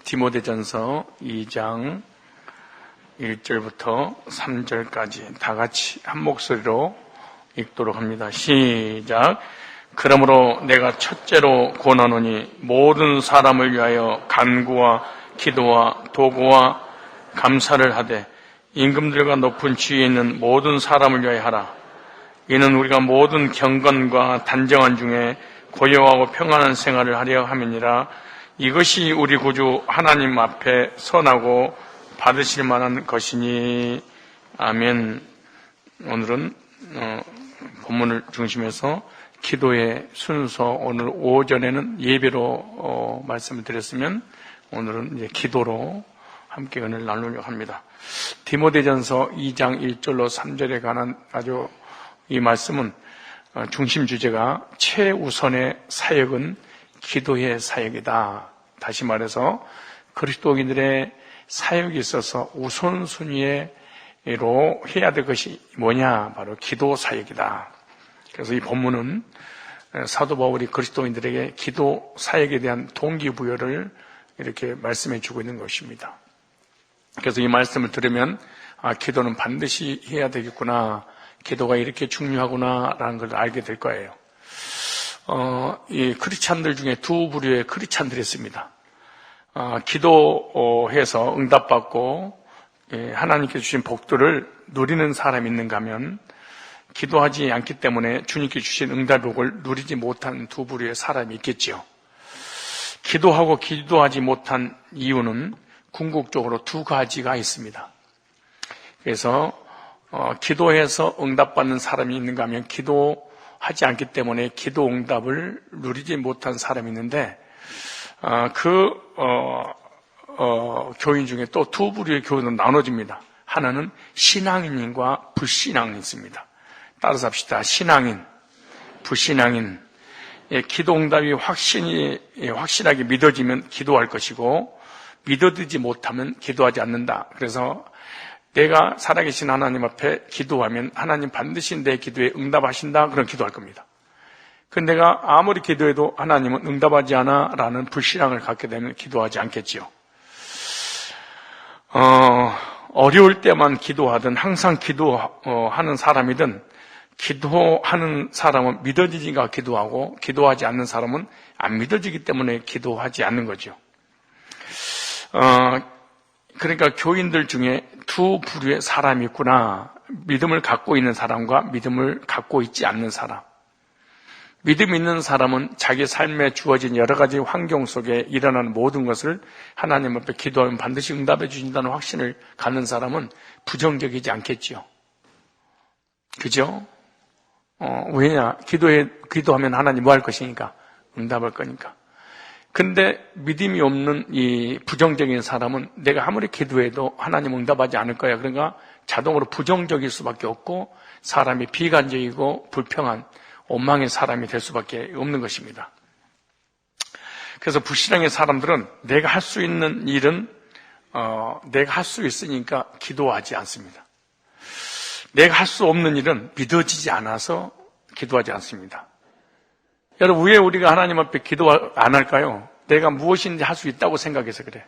디모데전서 2장 1절부터 3절까지 다 같이 한 목소리로 읽도록 합니다. 시작. 그러므로 내가 첫째로 권하노니 모든 사람을 위하여 간구와 기도와 도구와 감사를 하되 임금들과 높은 지위에 있는 모든 사람을 위하여 하라. 이는 우리가 모든 경건과 단정한 중에 고요하고 평안한 생활을 하려 함이니라. 이것이 우리 구주 하나님 앞에 선하고 받으실 만한 것이니. 아멘. 오늘은 본문을 중심해서 기도의 순서, 오늘 오전에는 예배로 말씀을 드렸으면 오늘은 이제 기도로 함께 은혜를 나누려고 합니다. 디모데전서 2장 1절로 3절에 관한 아주 이 말씀은 중심 주제가 최우선의 사역은 기도의 사역이다. 다시 말해서 그리스도인들의 사역에 있어서 우선순위로 해야 될 것이 뭐냐? 바로 기도 사역이다. 그래서 이 본문은 사도 바울이 그리스도인들에게 기도 사역에 대한 동기부여를 이렇게 말씀해 주고 있는 것입니다. 그래서 이 말씀을 들으면 기도는 반드시 해야 되겠구나, 기도가 이렇게 중요하구나라는 걸 알게 될 거예요. 이 크리스찬들 중에 두 부류의 크리스찬들이 있습니다. 기도해서 응답받고 하나님께 주신 복들을 누리는 사람이 있는가 하면, 기도하지 않기 때문에 주님께 주신 응답의 복을 누리지 못한 두 부류의 사람이 있겠지요. 기도하고 기도하지 못한 이유는 궁극적으로 두 가지가 있습니다. 그래서 기도해서 응답받는 사람이 있는가 하면, 기도하지 않기 때문에 기도 응답을 누리지 못한 사람이 있는데, 교인 중에 또 두 부류의 교인으로 나눠집니다. 하나는 신앙인과 불신앙인이 있습니다. 따라서 합시다. 신앙인, 불신앙인. 기도 응답이 확실하게 믿어지면 기도할 것이고, 믿어지지 못하면 기도하지 않는다. 그래서 내가 살아계신 하나님 앞에 기도하면 하나님 반드시 내 기도에 응답하신다, 그런 기도할 겁니다. 근데 내가 아무리 기도해도 하나님은 응답하지 않아 라는 불신앙을 갖게 되면 기도하지 않겠지요. 어려울 때만 기도하든 항상 기도하는 사람이든, 기도하는 사람은 믿어지니까 기도하고, 기도하지 않는 사람은 안 믿어지기 때문에 기도하지 않는 거죠. 그러니까 교인들 중에 두 부류의 사람이 있구나. 믿음을 갖고 있는 사람과 믿음을 갖고 있지 않는 사람. 믿음 있는 사람은 자기 삶에 주어진 여러 가지 환경 속에 일어나는 모든 것을 하나님 앞에 기도하면 반드시 응답해 주신다는 확신을 갖는 사람은 부정적이지 않겠지요. 그죠? 왜냐? 기도하면 하나님 뭐 할 것이니까? 응답할 거니까. 근데 믿음이 없는 이 부정적인 사람은 내가 아무리 기도해도 하나님 응답하지 않을 거야. 그러니까 자동으로 부정적일 수밖에 없고, 사람이 비관적이고 불평한 원망의 사람이 될 수밖에 없는 것입니다. 그래서 불신앙의 사람들은 내가 할 수 있는 일은 내가 할 수 있으니까 기도하지 않습니다. 내가 할 수 없는 일은 믿어지지 않아서 기도하지 않습니다. 여러분, 왜 우리가 하나님 앞에 기도 안 할까요? 내가 무엇인지 할 수 있다고 생각해서 그래.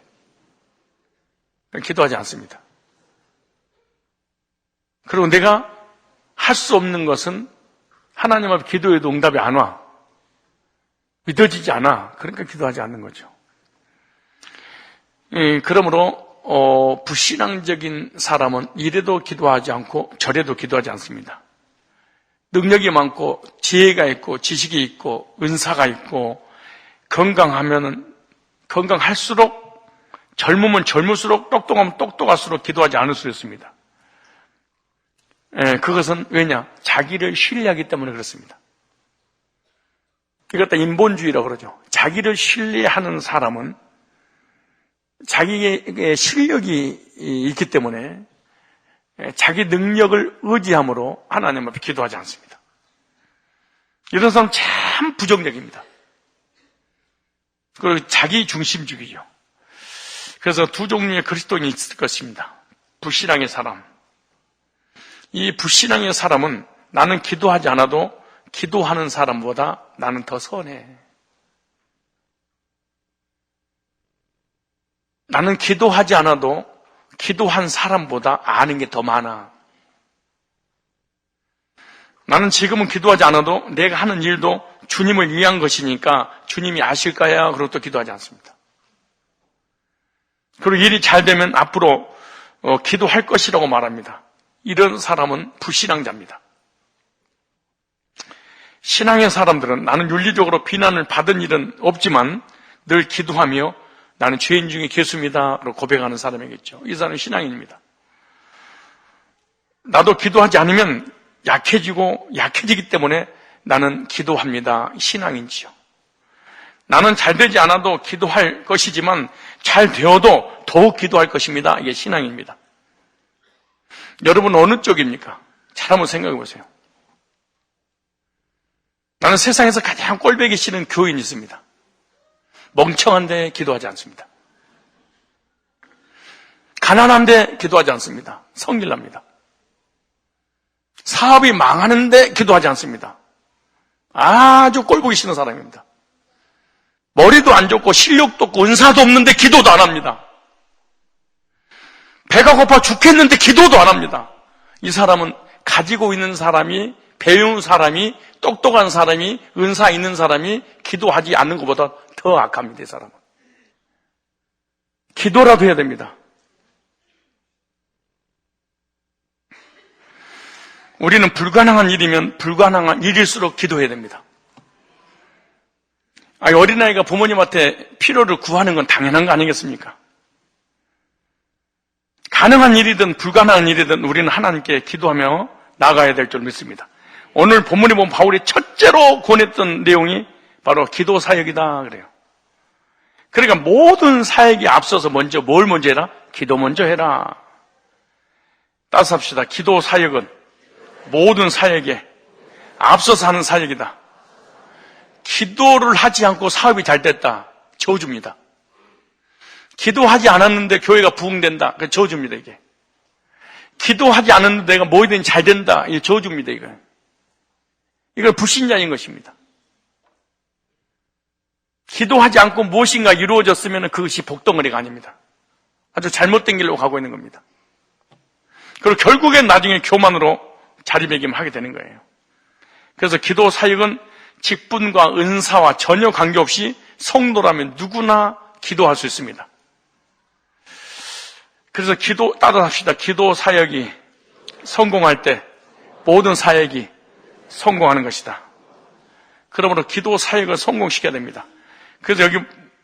기도하지 않습니다. 그리고 내가 할 수 없는 것은 하나님 앞에 기도해도 응답이 안 와. 믿어지지 않아. 그러니까 기도하지 않는 거죠. 그러므로 불신앙적인 사람은 이래도 기도하지 않고 저래도 기도하지 않습니다. 능력이 많고 지혜가 있고 지식이 있고 은사가 있고 건강할수록, 젊으면 젊을수록, 똑똑하면 똑똑할수록 기도하지 않을 수 있습니다. 그것은 왜냐? 자기를 신뢰하기 때문에 그렇습니다. 이것도 인본주의라고 그러죠. 자기를 신뢰하는 사람은 자기의 실력이 있기 때문에 자기 능력을 의지함으로 하나님 앞에 기도하지 않습니다. 이런 사람 참 부정적입니다. 그리고 자기 중심주의죠. 그래서 두 종류의 그리스도인이 있을 것입니다. 불신앙의 사람. 이 불신앙의 사람은 나는 기도하지 않아도 기도하는 사람보다 나는 더 선해. 나는 기도하지 않아도 기도한 사람보다 아는 게 더 많아. 나는 지금은 기도하지 않아도 내가 하는 일도 주님을 위한 것이니까 주님이 아실까야 그러고 또 기도하지 않습니다. 그리고 일이 잘 되면 앞으로 기도할 것이라고 말합니다. 이런 사람은 불신앙자입니다. 신앙의 사람들은 나는 윤리적으로 비난을 받은 일은 없지만 늘 기도하며 나는 죄인 중에 괴수입니다 라고 고백하는 사람이겠죠. 이 사람은 신앙인입니다. 나도 기도하지 않으면 약해지기 때문에 나는 기도합니다. 신앙인지요. 나는 잘 되지 않아도 기도할 것이지만 잘 되어도 더욱 기도할 것입니다. 이게 신앙입니다. 여러분 어느 쪽입니까? 잘 한번 생각해 보세요. 나는 세상에서 가장 꼴보기 싫은 교인이 있습니다. 멍청한데 기도하지 않습니다. 가난한데 기도하지 않습니다. 성질납니다. 사업이 망하는데 기도하지 않습니다. 아주 꼴보기 싫은 사람입니다. 머리도 안 좋고 실력도 없고 은사도 없는데 기도도 안 합니다. 배가 고파 죽겠는데 기도도 안 합니다. 이 사람은 가지고 있는 사람이, 배운 사람이, 똑똑한 사람이, 은사 있는 사람이 기도하지 않는 것보다 더 악합니다. 이 사람은. 기도라도 해야 됩니다. 우리는 불가능한 일이면 불가능한 일일수록 기도해야 됩니다. 어린아이가 부모님한테 필요를 구하는 건 당연한 거 아니겠습니까? 가능한 일이든 불가능한 일이든 우리는 하나님께 기도하며 나가야 될 줄 믿습니다. 오늘 본문에 보면 바울이 첫째로 권했던 내용이 바로 기도 사역이다 그래요. 그러니까 모든 사역이 앞서서 먼저 뭘 먼저 해라? 기도 먼저 해라. 따스합시다. 기도 사역은 모든 사역에 앞서서 하는 사역이다. 기도를 하지 않고 사업이 잘 됐다. 저주입니다. 기도하지 않았는데 교회가 부흥된다. 그 저주입니다, 이게. 기도하지 않았는데 내가 뭐이든 잘 된다. 이게 저주입니다, 이거. 이건 불신자인 것입니다. 기도하지 않고 무엇인가 이루어졌으면 그것이 복덩어리가 아닙니다. 아주 잘못된 길로 가고 있는 겁니다. 그리고 결국엔 나중에 교만으로 자리매김하게 되는 거예요. 그래서 기도 사역은 직분과 은사와 전혀 관계없이 성도라면 누구나 기도할 수 있습니다. 그래서 따뜻합시다. 기도 사역이 성공할 때 모든 사역이 성공하는 것이다. 그러므로 기도 사역을 성공시켜야 됩니다. 그래서 여기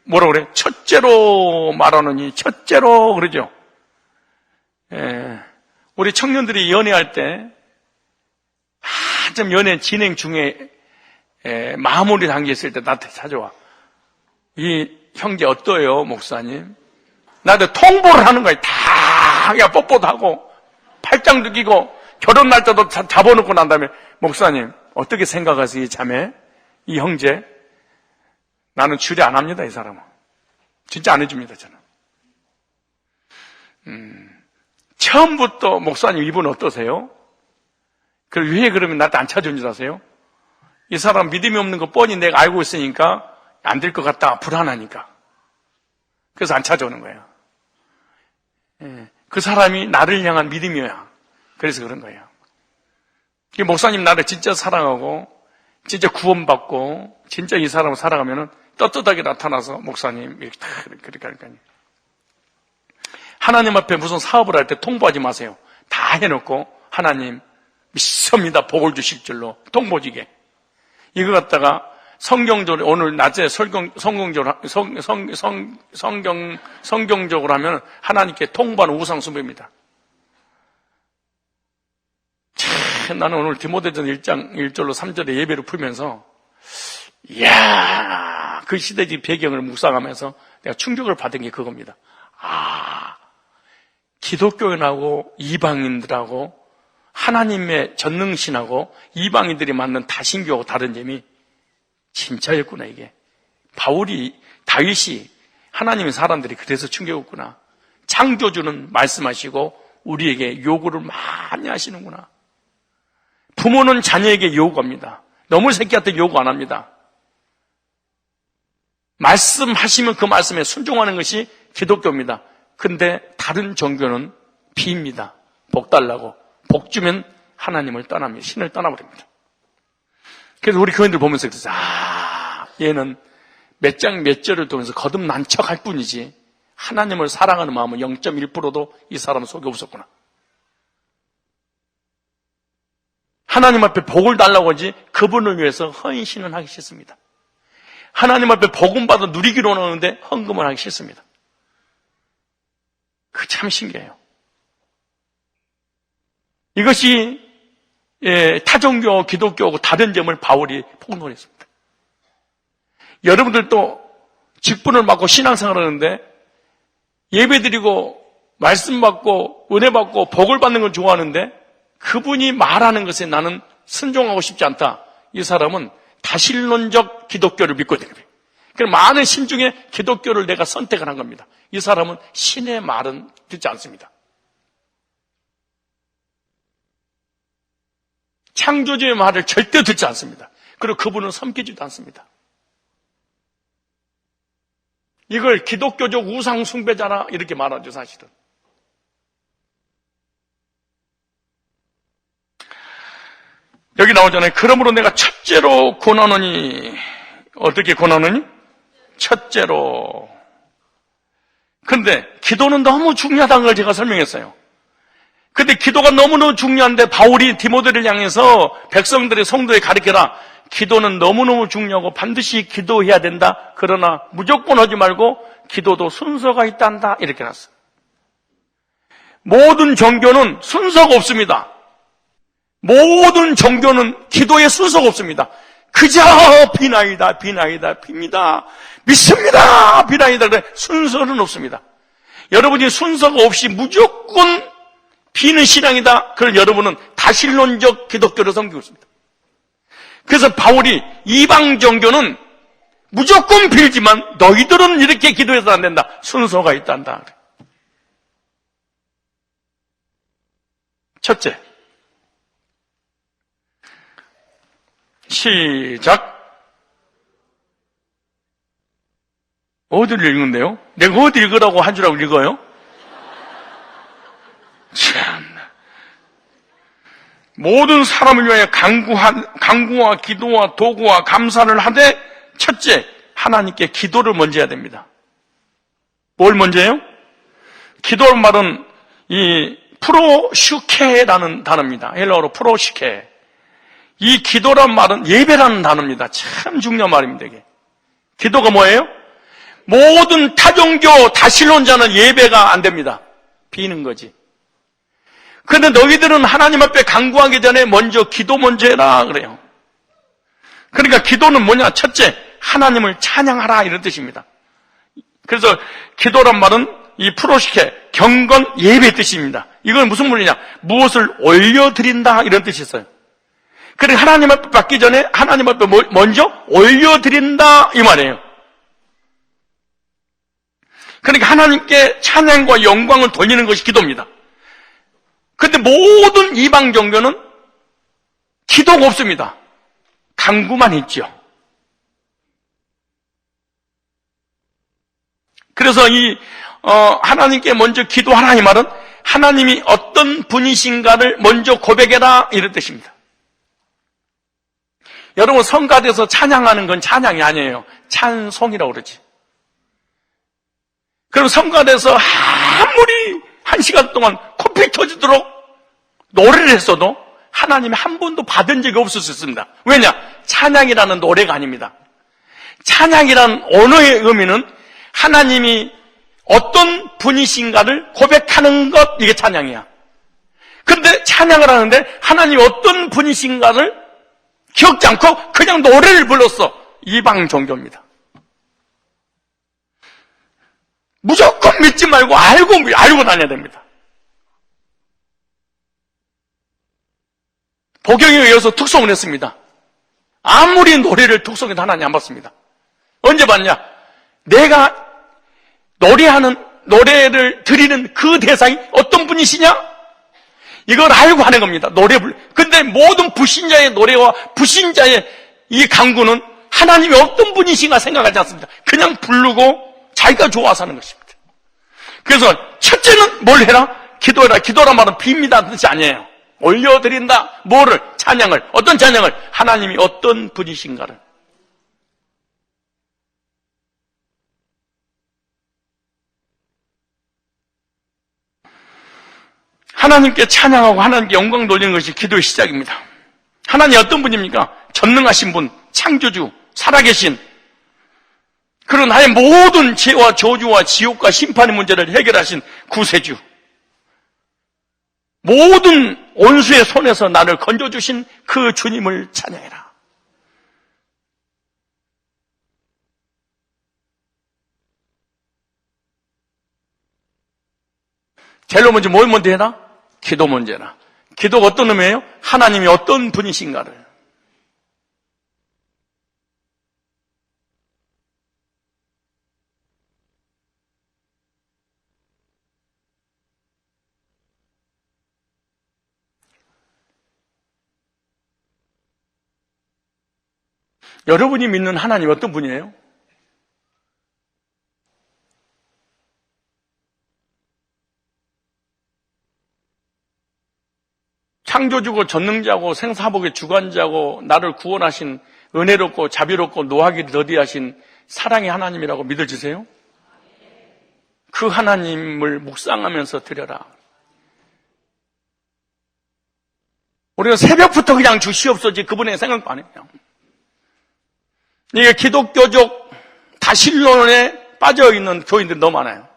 뭐라고 그래? 첫째로 말하느니, 첫째로 그러죠. 우리 청년들이 연애할 때 한참 연애 진행 중에 마무리 단계에 있을 때 나한테 찾아와. 이 형제 어떠해요, 목사님? 나한테 통보를 하는 거야. 다 그냥 뽀뽀도 하고 팔짱도 끼고 결혼 날짜도 잡아놓고 난 다음에 목사님 어떻게 생각하세요, 이 자매? 이 형제? 나는 주례 안 합니다, 이 사람은. 진짜 안 해줍니다, 저는. 처음부터 목사님 이분 어떠세요? 그리고 왜 그러면 나한테 안 찾아온 줄 아세요? 이 사람 믿음이 없는 거 뻔히 내가 알고 있으니까 안 될 것 같다, 불안하니까. 그래서 안 찾아오는 거예요. 그 사람이 나를 향한 믿음이야. 그래서 그런 거예요. 목사님 나를 진짜 사랑하고 진짜 구원받고 진짜 이 사람을 살아가면은 떳떳하게 나타나서 목사님 그렇게 하니까요. 하나님 앞에 무슨 사업을 할 때 통보하지 마세요. 다 해놓고 하나님 믿습니다. 복을 주실 줄로 통보지게. 이거 갖다가 성경적으로 오늘 낮에 성경적으로 하면 하나님께 통보하는 우상숭배입니다. 나는 오늘 디모데전 1장 1절로 3절의 예배를 풀면서 이야, 그 시대적 배경을 묵상하면서 내가 충격을 받은 게 그겁니다. 기독교인하고 이방인들하고 하나님의 전능신하고 이방인들이 만든 다신교하고 다른 점이 진짜였구나, 이게. 다윗이 하나님의 사람들이 그래서 충격했구나. 창조주는 말씀하시고 우리에게 요구를 많이 하시는구나. 부모는 자녀에게 요구합니다. 너무 새끼한테 요구 안 합니다. 말씀하시면 그 말씀에 순종하는 것이 기독교입니다. 근데 다른 종교는 비입니다. 복 달라고. 복 주면 하나님을 떠납니다. 신을 떠나버립니다. 그래서 우리 교인들 보면서 그래서 얘는 몇 장 몇 절을 통해서 거듭난 척할 뿐이지 하나님을 사랑하는 마음은 0.1%도 이 사람 속에 없었구나. 하나님 앞에 복을 달라고 하지 그분을 위해서 헌신은 하기 싫습니다. 하나님 앞에 복음 받아 누리기로 하는데 헌금을 하기 싫습니다. 그 참 신기해요. 이것이 타종교, 기독교하고 다른 점을 바울이 폭로했습니다. 여러분들도 직분을 맡고 신앙생활을 하는데 예배드리고 말씀 받고 은혜 받고 복을 받는 걸 좋아하는데 그분이 말하는 것에 나는 순종하고 싶지 않다. 이 사람은 다신론적 기독교를 믿고 있는 거예요. 그래서 많은 신 중에 기독교를 내가 선택을 한 겁니다. 이 사람은 신의 말은 듣지 않습니다. 창조주의 말을 절대 듣지 않습니다. 그리고 그분은 섬기지도 않습니다. 이걸 기독교적 우상 숭배자라 이렇게 말하죠, 사실은. 여기 나오잖아요. 그러므로 내가 첫째로 권하노니, 어떻게 권하노니? 첫째로. 근데 기도는 너무 중요하다는 걸 제가 설명했어요. 근데 기도가 너무너무 중요한데 바울이 디모데를 향해서 백성들의 성도에 가르쳐라. 기도는 너무너무 중요하고 반드시 기도해야 된다. 그러나 무조건 하지 말고 기도도 순서가 있단다. 이렇게 놨어요. 모든 종교는 순서가 없습니다. 모든 종교는 기도에 순서가 없습니다. 그저 비나이다, 비나이다, 빕니다. 믿습니다, 비나이다. 그래 순서는 없습니다. 여러분이 순서가 없이 무조건 비는 신앙이다. 그럼 여러분은 다신론적 기독교를 섬기고 있습니다. 그래서 바울이 이방 종교는 무조건 빌지만 너희들은 이렇게 기도해서 안 된다. 순서가 있단다. 첫째. 시작. 어디를 읽는데요? 내가 어디 읽으라고 한 줄 알고 읽어요? 참. 모든 사람을 위하여 간구와 기도와 도구와 감사를 하되 첫째, 하나님께 기도를 먼저 해야 됩니다. 뭘 먼저 해요? 기도란 말은 이 프로슈케라는 단어입니다. 헬라어로 프로슈케. 이 기도란 말은 예배라는 단어입니다. 참 중요한 말입니다. 이게. 기도가 뭐예요? 모든 타종교 다신론자는 예배가 안 됩니다. 비는 거지. 그런데 너희들은 하나님 앞에 간구하기 전에 먼저 기도 먼저 해라 그래요. 그러니까 기도는 뭐냐? 첫째, 하나님을 찬양하라 이런 뜻입니다. 그래서 기도란 말은 이 프로시케, 경건, 예배 뜻입니다. 이건 무슨 말이냐? 무엇을 올려드린다 이런 뜻이 있어요. 그러니까 하나님 앞에 받기 전에 하나님 앞에 먼저 올려드린다 이 말이에요. 그러니까 하나님께 찬양과 영광을 돌리는 것이 기도입니다. 그런데 모든 이방 종교는 기도가 없습니다. 간구만 있죠. 그래서 하나님께 먼저 기도하라 이 말은 하나님이 어떤 분이신가를 먼저 고백해라 이런 뜻입니다. 여러분 성가대에서 찬양하는 건 찬양이 아니에요. 찬송이라고 그러지. 그럼 성가대에서 아무리 1시간 동안 코피 터지도록 노래를 했어도 하나님이 한 번도 받은 적이 없을 수 있습니다. 왜냐? 찬양이라는 노래가 아닙니다. 찬양이라는 언어의 의미는 하나님이 어떤 분이신가를 고백하는 것, 이게 찬양이야. 그런데 찬양을 하는데 하나님이 어떤 분이신가를 기억지 않고 그냥 노래를 불렀어. 이방 종교입니다. 무조건 믿지 말고 알고 다녀야 됩니다. 복용에 의해서 특송을 했습니다. 아무리 노래를 특송해도 하나님 안 받습니다. 언제 받냐? 내가 노래를 드리는 그 대상이 어떤 분이시냐? 이걸 알고 하는 겁니다. 근데 모든 불신자의 노래와 불신자의 이 간구는 하나님이 어떤 분이신가 생각하지 않습니다. 그냥 부르고 자기가 좋아서 하는 것입니다. 그래서 첫째는 뭘 해라? 기도해라. 기도란 말은 빕니다 뜻이 아니에요. 올려드린다. 뭐를? 찬양을. 어떤 찬양을? 하나님이 어떤 분이신가를. 하나님께 찬양하고 하나님께 영광 돌리는 것이 기도의 시작입니다. 하나님 어떤 분입니까? 전능하신 분, 창조주, 살아계신 그런 나의 모든 죄와 저주와 지옥과 심판의 문제를 해결하신 구세주, 모든 원수의 손에서 나를 건져주신 그 주님을 찬양해라. 제일 먼저 뭘 먼저 해라? 기도 먼저 해라. 기도가 어떤 의미예요? 하나님이 어떤 분이신가를. 여러분이 믿는 하나님 어떤 분이에요? 창조주고 전능자고 생사복의 주관자고 나를 구원하신 은혜롭고 자비롭고 노하기를 더디하신 사랑의 하나님이라고 믿어지세요? 그 하나님을 묵상하면서 드려라. 우리가 새벽부터 그냥 주시옵소지 그분의 생각도 안 해요. 이게 기독교적 다신론에 빠져있는 교인들이 너무 많아요.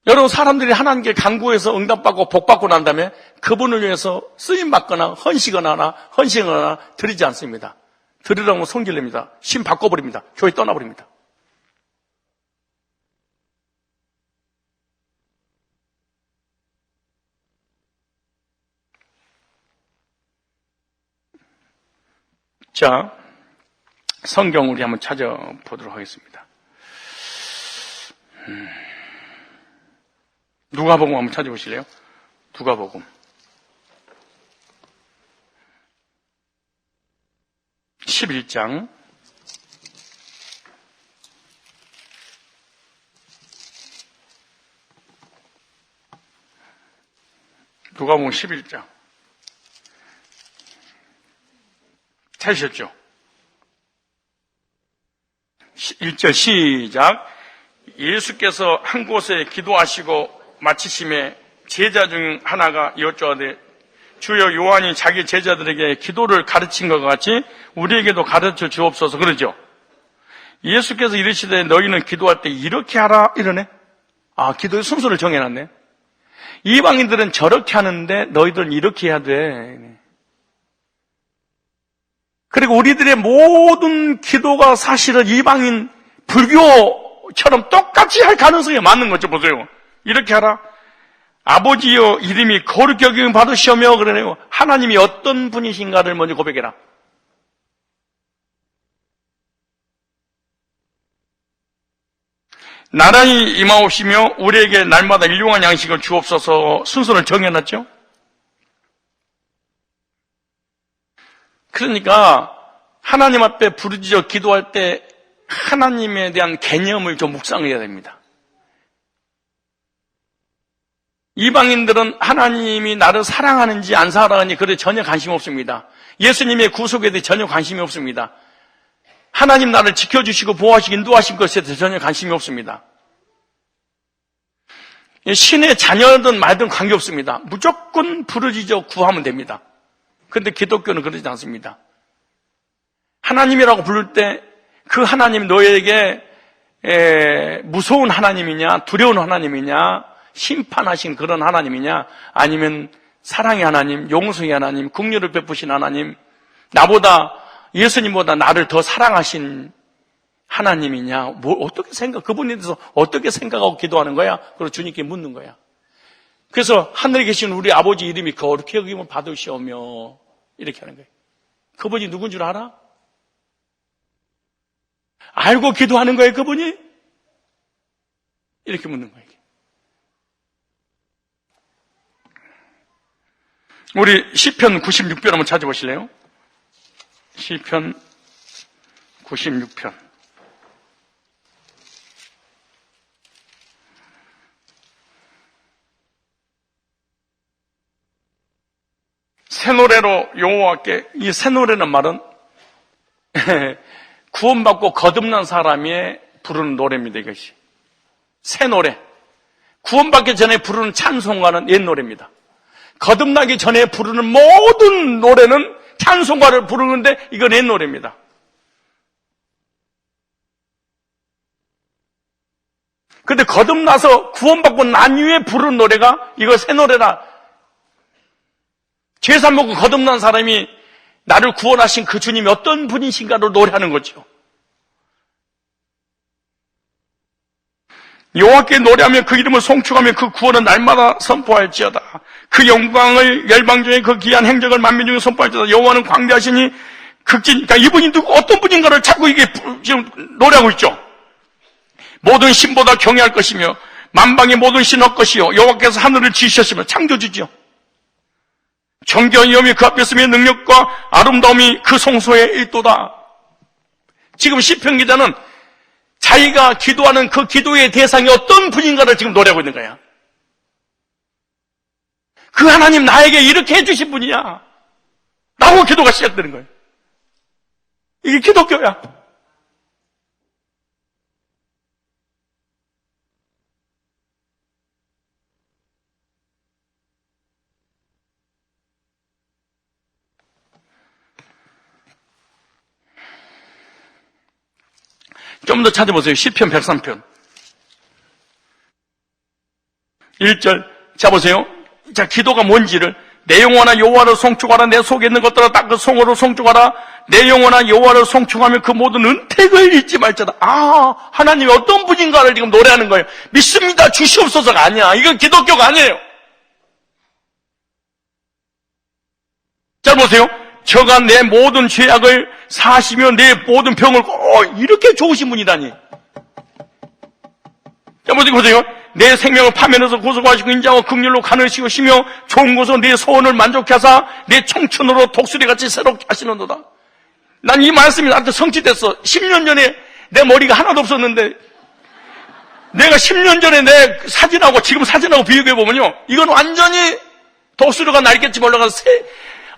여러분, 사람들이 하나님께 간구해서 응답받고 복받고 난 다음에 그분을 위해서 쓰임받거나 헌신하거나 드리지 않습니다. 드리라고 성질냅니다. 심 바꿔버립니다. 교회 떠나버립니다. 자, 성경 우리 한번 찾아보도록 하겠습니다. 누가복음 한번 찾아보실래요? 누가복음 11장 누가복음 11장 찾으셨죠? 1절 시작. 예수께서 한 곳에 기도하시고 마치심에 제자 중 하나가 여쭈어되 주여 요한이 자기 제자들에게 기도를 가르친 것 같이 우리에게도 가르쳐 주옵소서 그러죠. 예수께서 이르시되 너희는 기도할 때 이렇게 하라 이러네. 기도의 순서를 정해놨네. 이방인들은 저렇게 하는데 너희들은 이렇게 해야 돼. 그리고 우리들의 모든 기도가 사실은 이방인 불교처럼 똑같이 할 가능성이 많은 거죠. 보세요. 이렇게 하라. 아버지여 이름이 거룩히 여김 받으시오며 그러네요. 하나님이 어떤 분이신가를 먼저 고백해라. 나라의 임하옵시며 우리에게 날마다 일용할 양식을 주옵소서 순서를 정해놨죠. 그러니까 하나님 앞에 부르짖어 기도할 때 하나님에 대한 개념을 좀 묵상해야 됩니다. 이방인들은 하나님이 나를 사랑하는지 안 사랑하는지 그래 전혀 관심 없습니다. 예수님의 구속에 대해 전혀 관심이 없습니다. 하나님 나를 지켜주시고 보호하시고 인도하신 것에 대해 전혀 관심이 없습니다. 신의 자녀든 말든 관계없습니다. 무조건 부르짖어 구하면 됩니다. 그런데 기독교는 그러지 않습니다. 하나님이라고 부를 때 그 하나님 너에게 무서운 하나님이냐 두려운 하나님이냐 심판하신 그런 하나님이냐 아니면 사랑의 하나님, 용서의 하나님, 긍휼을 베푸신 하나님, 나보다 예수님보다 나를 더 사랑하신 하나님이냐, 어떻게 그분에 대해서 어떻게 생각하고 기도하는 거야? 그리고 주님께 묻는 거야. 그래서 하늘에 계신 우리 아버지 이름이 거룩히 여김을 받으시오며 이렇게 하는 거예요. 그분이 누군 줄 알아? 알고 기도하는 거예요, 그분이? 이렇게 묻는 거예요. 우리 시편 96편 한번 찾아보실래요? 시편 96편. 새 노래로 여호와께, 이 새 노래는 말은 구원받고 거듭난 사람이 부르는 노래입니다. 이것이 새 노래. 구원받기 전에 부르는 찬송가는 옛 노래입니다. 거듭나기 전에 부르는 모든 노래는 찬송가를 부르는데 이건 옛 노래입니다. 근데 거듭나서 구원받고 난 이후에 부르는 노래가 이거 새 노래라. 죄산 먹고 거듭난 사람이 나를 구원하신 그 주님이 어떤 분이신가를 노래하는 거죠. 여호와께 노래하며 그 이름을 송축하며 그 구원은 날마다 선포할지어다. 그 영광을 열방 중에 그 귀한 행적을 만민 중에 선포할지어다. 여호와는 광대하시니 극진, 그러니까 이분이 어떤 분인가를 자꾸 이게 지금 노래하고 있죠. 모든 신보다 경외할 것이며 만방의 모든 신할 것이요 여호와께서 하늘을 지으셨으며 창조주죠. 정겨움이 그 앞에 서며 능력과 아름다움이 그 성소에 있도다. 지금 시편 기자는 자기가 기도하는 그 기도의 대상이 어떤 분인가를 지금 노래하고 있는 거야. 그 하나님 나에게 이렇게 해주신 분이야 라고 기도가 시작되는 거예요. 이게 기독교야. 좀 더 찾아보세요. 시편 103편 1절. 자 보세요. 자, 기도가 뭔지를. 내 영혼아 여호와를 송축하라. 내 속에 있는 것들아 다 그 성으로 송축하라. 내 영혼아 여호와를 송축하며 그 모든 은택을 잊지 말자다. 아, 하나님이 어떤 분인가를 지금 노래하는 거예요. 믿습니다 주시옵소서가 아니야. 이건 기독교가 아니에요. 자 보세요. 저가 내 모든 죄악을 사시며 내 모든 병을 이렇게 좋으신 분이다니. 자 보세요. 내 생명을 파면해서 고소하시고 인자와 긍휼로 가느시시며 좋은 곳으로 내 소원을 만족해 하사 내 청춘으로 독수리같이 새롭게 하시는도다. 난 이 말씀이 나한테 성취됐어. 10년 전에 내 머리가 하나도 없었는데 내가 10년 전에 내 사진하고 지금 사진하고 비교해보면요, 이건 완전히 독수리가 날겠지 몰라서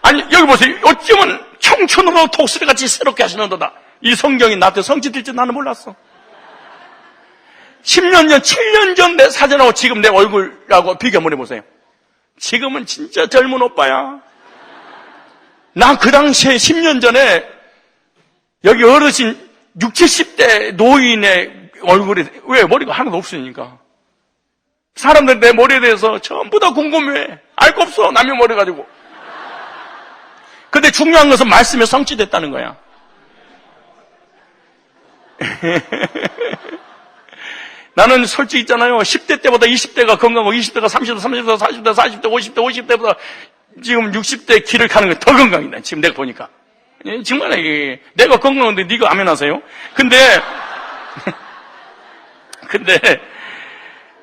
아니 여기 보세요. 어쩌면 청춘으로 독수리같이 새롭게 하시는도다. 이 성경이 나한테 성취될지 나는 몰랐어. 10년 전, 7년 전 내 사진하고 지금 내 얼굴하고 비교 한번 해보세요. 지금은 진짜 젊은 오빠야. 나 그 당시에 10년 전에 여기 어르신 60, 70대 노인의 얼굴이, 왜? 머리가 하나도 없으니까. 사람들 내 머리에 대해서 전부 다 궁금해. 알 거 없어. 남의 머리 가지고. 근데 중요한 것은 말씀에 성취됐다는 거야. 나는 솔직히 있잖아요. 10대 때보다 20대가 건강하고 20대가 30대, 30대, 40대, 40대, 50대, 50대보다 지금 60대 길을 가는 게 더 건강이다. 지금 내가 보니까. 정말 이게 내가 건강한데 네가 아멘하세요? 근데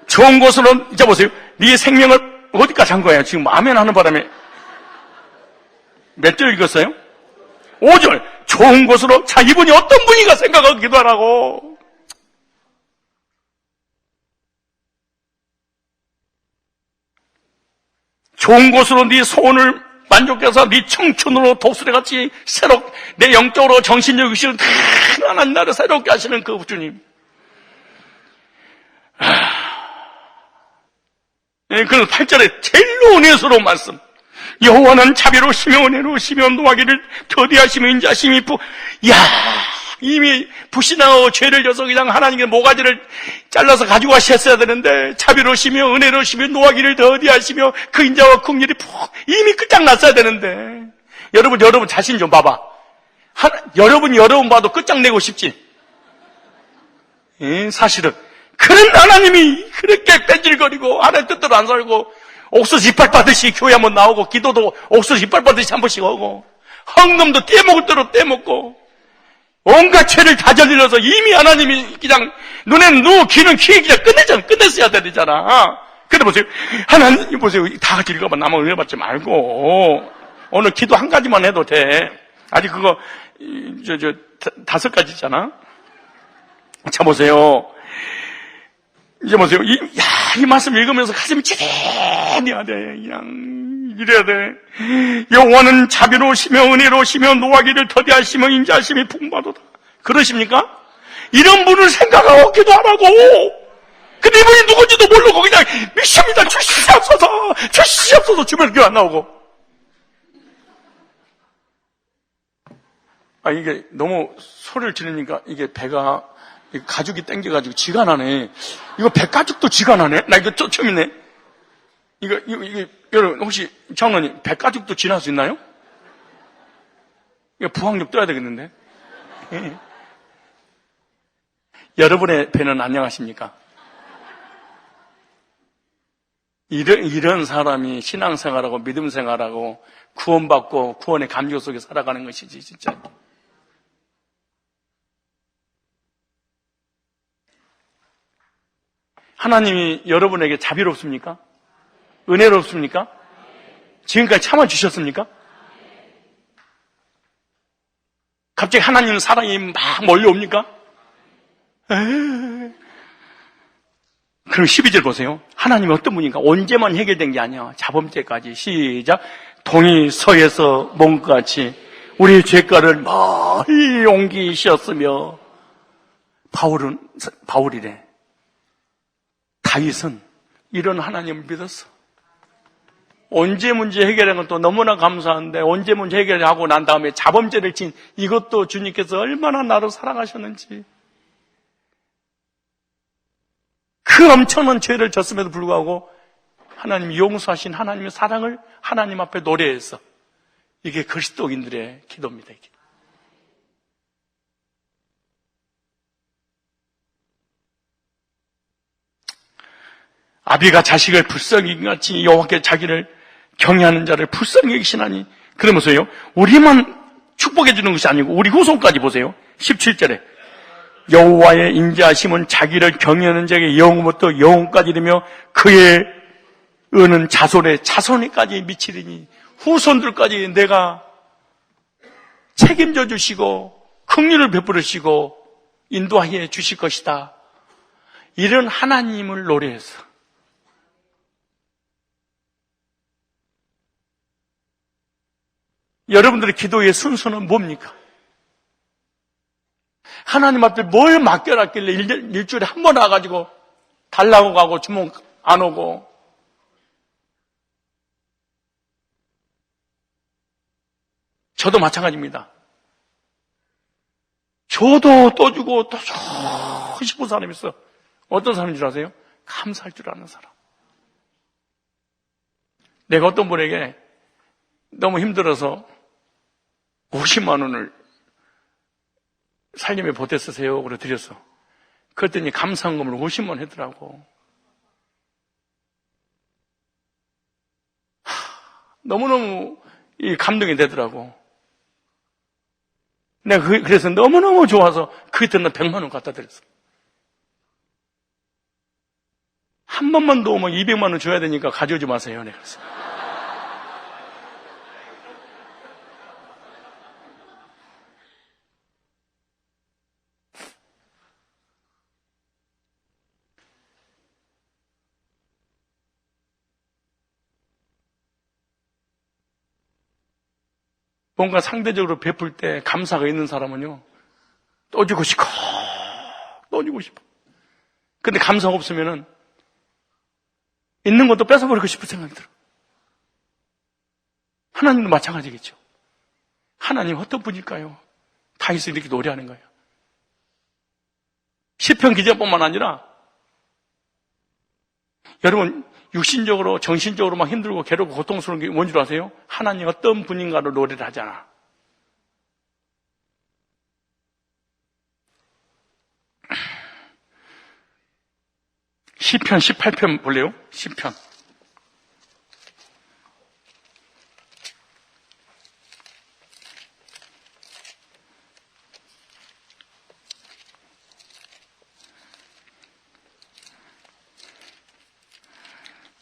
좋은 곳으로 이제 보세요. 네 생명을 어디까지 한 거예요? 지금 아멘하는 바람에 몇 절 읽었어요? 5절. 좋은 곳으로. 자, 이분이 어떤 분인가 생각하고 기도하라고. 좋은 곳으로 네 소원을 만족해서 네 청춘으로 독수리같이 새롭게 내 영적으로 정신적 의식을 다 하나님 나를 새롭게 하시는 그 주님. 그래서 8절에 제일로 은혜스러운 말씀. 여호와는 자비로우시며 은혜로우시며 노하기를 더디하시며 인자하심이 이미 불신하고 죄를 져서 그냥 하나님의 모가지를 잘라서 가지고 가셨어야 되는데 자비로우시며 은혜로우시며 노하기를 더디하시며 그 인자와 긍휼이 이미 끝장났어야 되는데. 여러분 자신 좀 봐봐. 여러분 봐도 끝장내고 싶지. 사실은 그런 하나님이 그렇게 뺀질거리고 하나님 뜻대로 안 살고 옥수수 이빨 빠듯이 교회 한번 나오고 기도도 옥수수 이빨 빠듯이 한 번씩 하고 헌금도 떼먹을 대로 떼먹고 온갖 죄를 다 저질러서 이미 하나님이 그냥 눈에는 귀는 귀에 그냥 끝냈어야 되잖아. 근데 보세요. 하나님, 보세요. 다 같이 읽어봐. 나만 은혜 받지 말고. 오늘 기도 한 가지만 해도 돼. 아직 그거, 5가지 있잖아. 자, 보세요. 이제 보세요. 이 말씀 읽으면서 가슴이 찌릿해야 돼. 그냥, 이래야 돼. 여호와는 자비로우시며 은혜로우시며 노하기를 더디하시며 인자하심이 풍부하도다. 그러십니까? 이런 분을 생각하고 기도하라고. 근데 이분이 누군지도 모르고 그냥 미션이다. 주시옵소서. 주시옵소서. 주변 교회 안 나오고. 이게 너무 소리를 지르니까 이게 배가 가죽이 땡겨가지고 쥐가 나네. 이거 배 가죽도 쥐가 나네? 나 이거 처음이네. 이거, 여러분, 혹시 장로님, 배 가죽도 쥐 날 수 있나요? 이거 부항력 떠야 되겠는데? 예. 여러분의 배는 안녕하십니까? 이런 사람이 신앙생활하고 믿음생활하고 구원받고 구원의 감격 속에 살아가는 것이지, 진짜. 하나님이 여러분에게 자비롭습니까? 은혜롭습니까? 지금까지 참아주셨습니까? 갑자기 하나님 사랑이 막 몰려옵니까? 그럼 12절 보세요. 하나님이 어떤 분인가? 언제만 해결된 게 아니야. 자범죄까지. 시작. 동이 서에서 먼 것 같이 우리 죄가를 많이 옮기셨으며 바울이래. 다윗은 이런 하나님을 믿었어. 언제 문제 해결한 건 또 너무나 감사한데 언제 문제 해결하고 난 다음에 자범죄를 진 이것도 주님께서 얼마나 나를 사랑하셨는지. 그 엄청난 죄를 졌음에도 불구하고 하나님이 용서하신 하나님의 사랑을 하나님 앞에 노래해서 이게 그리스도인들의 기도입니다. 이게. 아비가 자식을 불쌍히 여기같이 여호와께 자기를 경외하는 자를 불쌍히 여기시나니 그러면서요 우리만 축복해 주는 것이 아니고 우리 후손까지 보세요. 17절에 여호와의 인자하심은 자기를 경외하는 자에게 영원부터 영원까지 이르며 그의 은은 자손의 자손에까지 미치리니 후손들까지 내가 책임져 주시고 긍휼을 베풀으시고 인도하여 주실 것이다. 이런 하나님을 노래해서 여러분들의 기도의 순서는 뭡니까? 하나님 앞에 뭘 맡겨놨길래 일주일에 한 번 와가지고 달라고 가고 주문 안 오고 저도 마찬가지입니다. 저도 또 주고 또 주고 싶은 사람이 있어. 어떤 사람인 줄 아세요? 감사할 줄 아는 사람. 내가 어떤 분에게 너무 힘들어서 50만 원을 살림에 보태 쓰세요. 그래 드렸어. 그랬더니 감사한금을 50만 원 했더라고. 너무너무 감동이 되더라고. 내가 그래서 너무너무 좋아서 그 이튿날 100만 원 갖다 드렸어. 한 번만 더 오면 200만 원 줘야 되니까 가져오지 마세요. 내가 그랬어. 뭔가 상대적으로 베풀 때 감사가 있는 사람은요, 또 주고 싶고, 또 주고 싶어. 근데 감사가 없으면은, 있는 것도 뺏어버리고 싶은 생각이 들어. 하나님도 마찬가지겠죠. 하나님 어떤 분일까요? 다윗이 이렇게 노래하는 거예요. 시편 기자뿐만 아니라, 여러분, 육신적으로, 정신적으로 막 힘들고 괴롭고 고통스러운 게 뭔지 아세요? 하나님 어떤 분인가를 노래를 하잖아. 시편 18편 볼래요? 시편.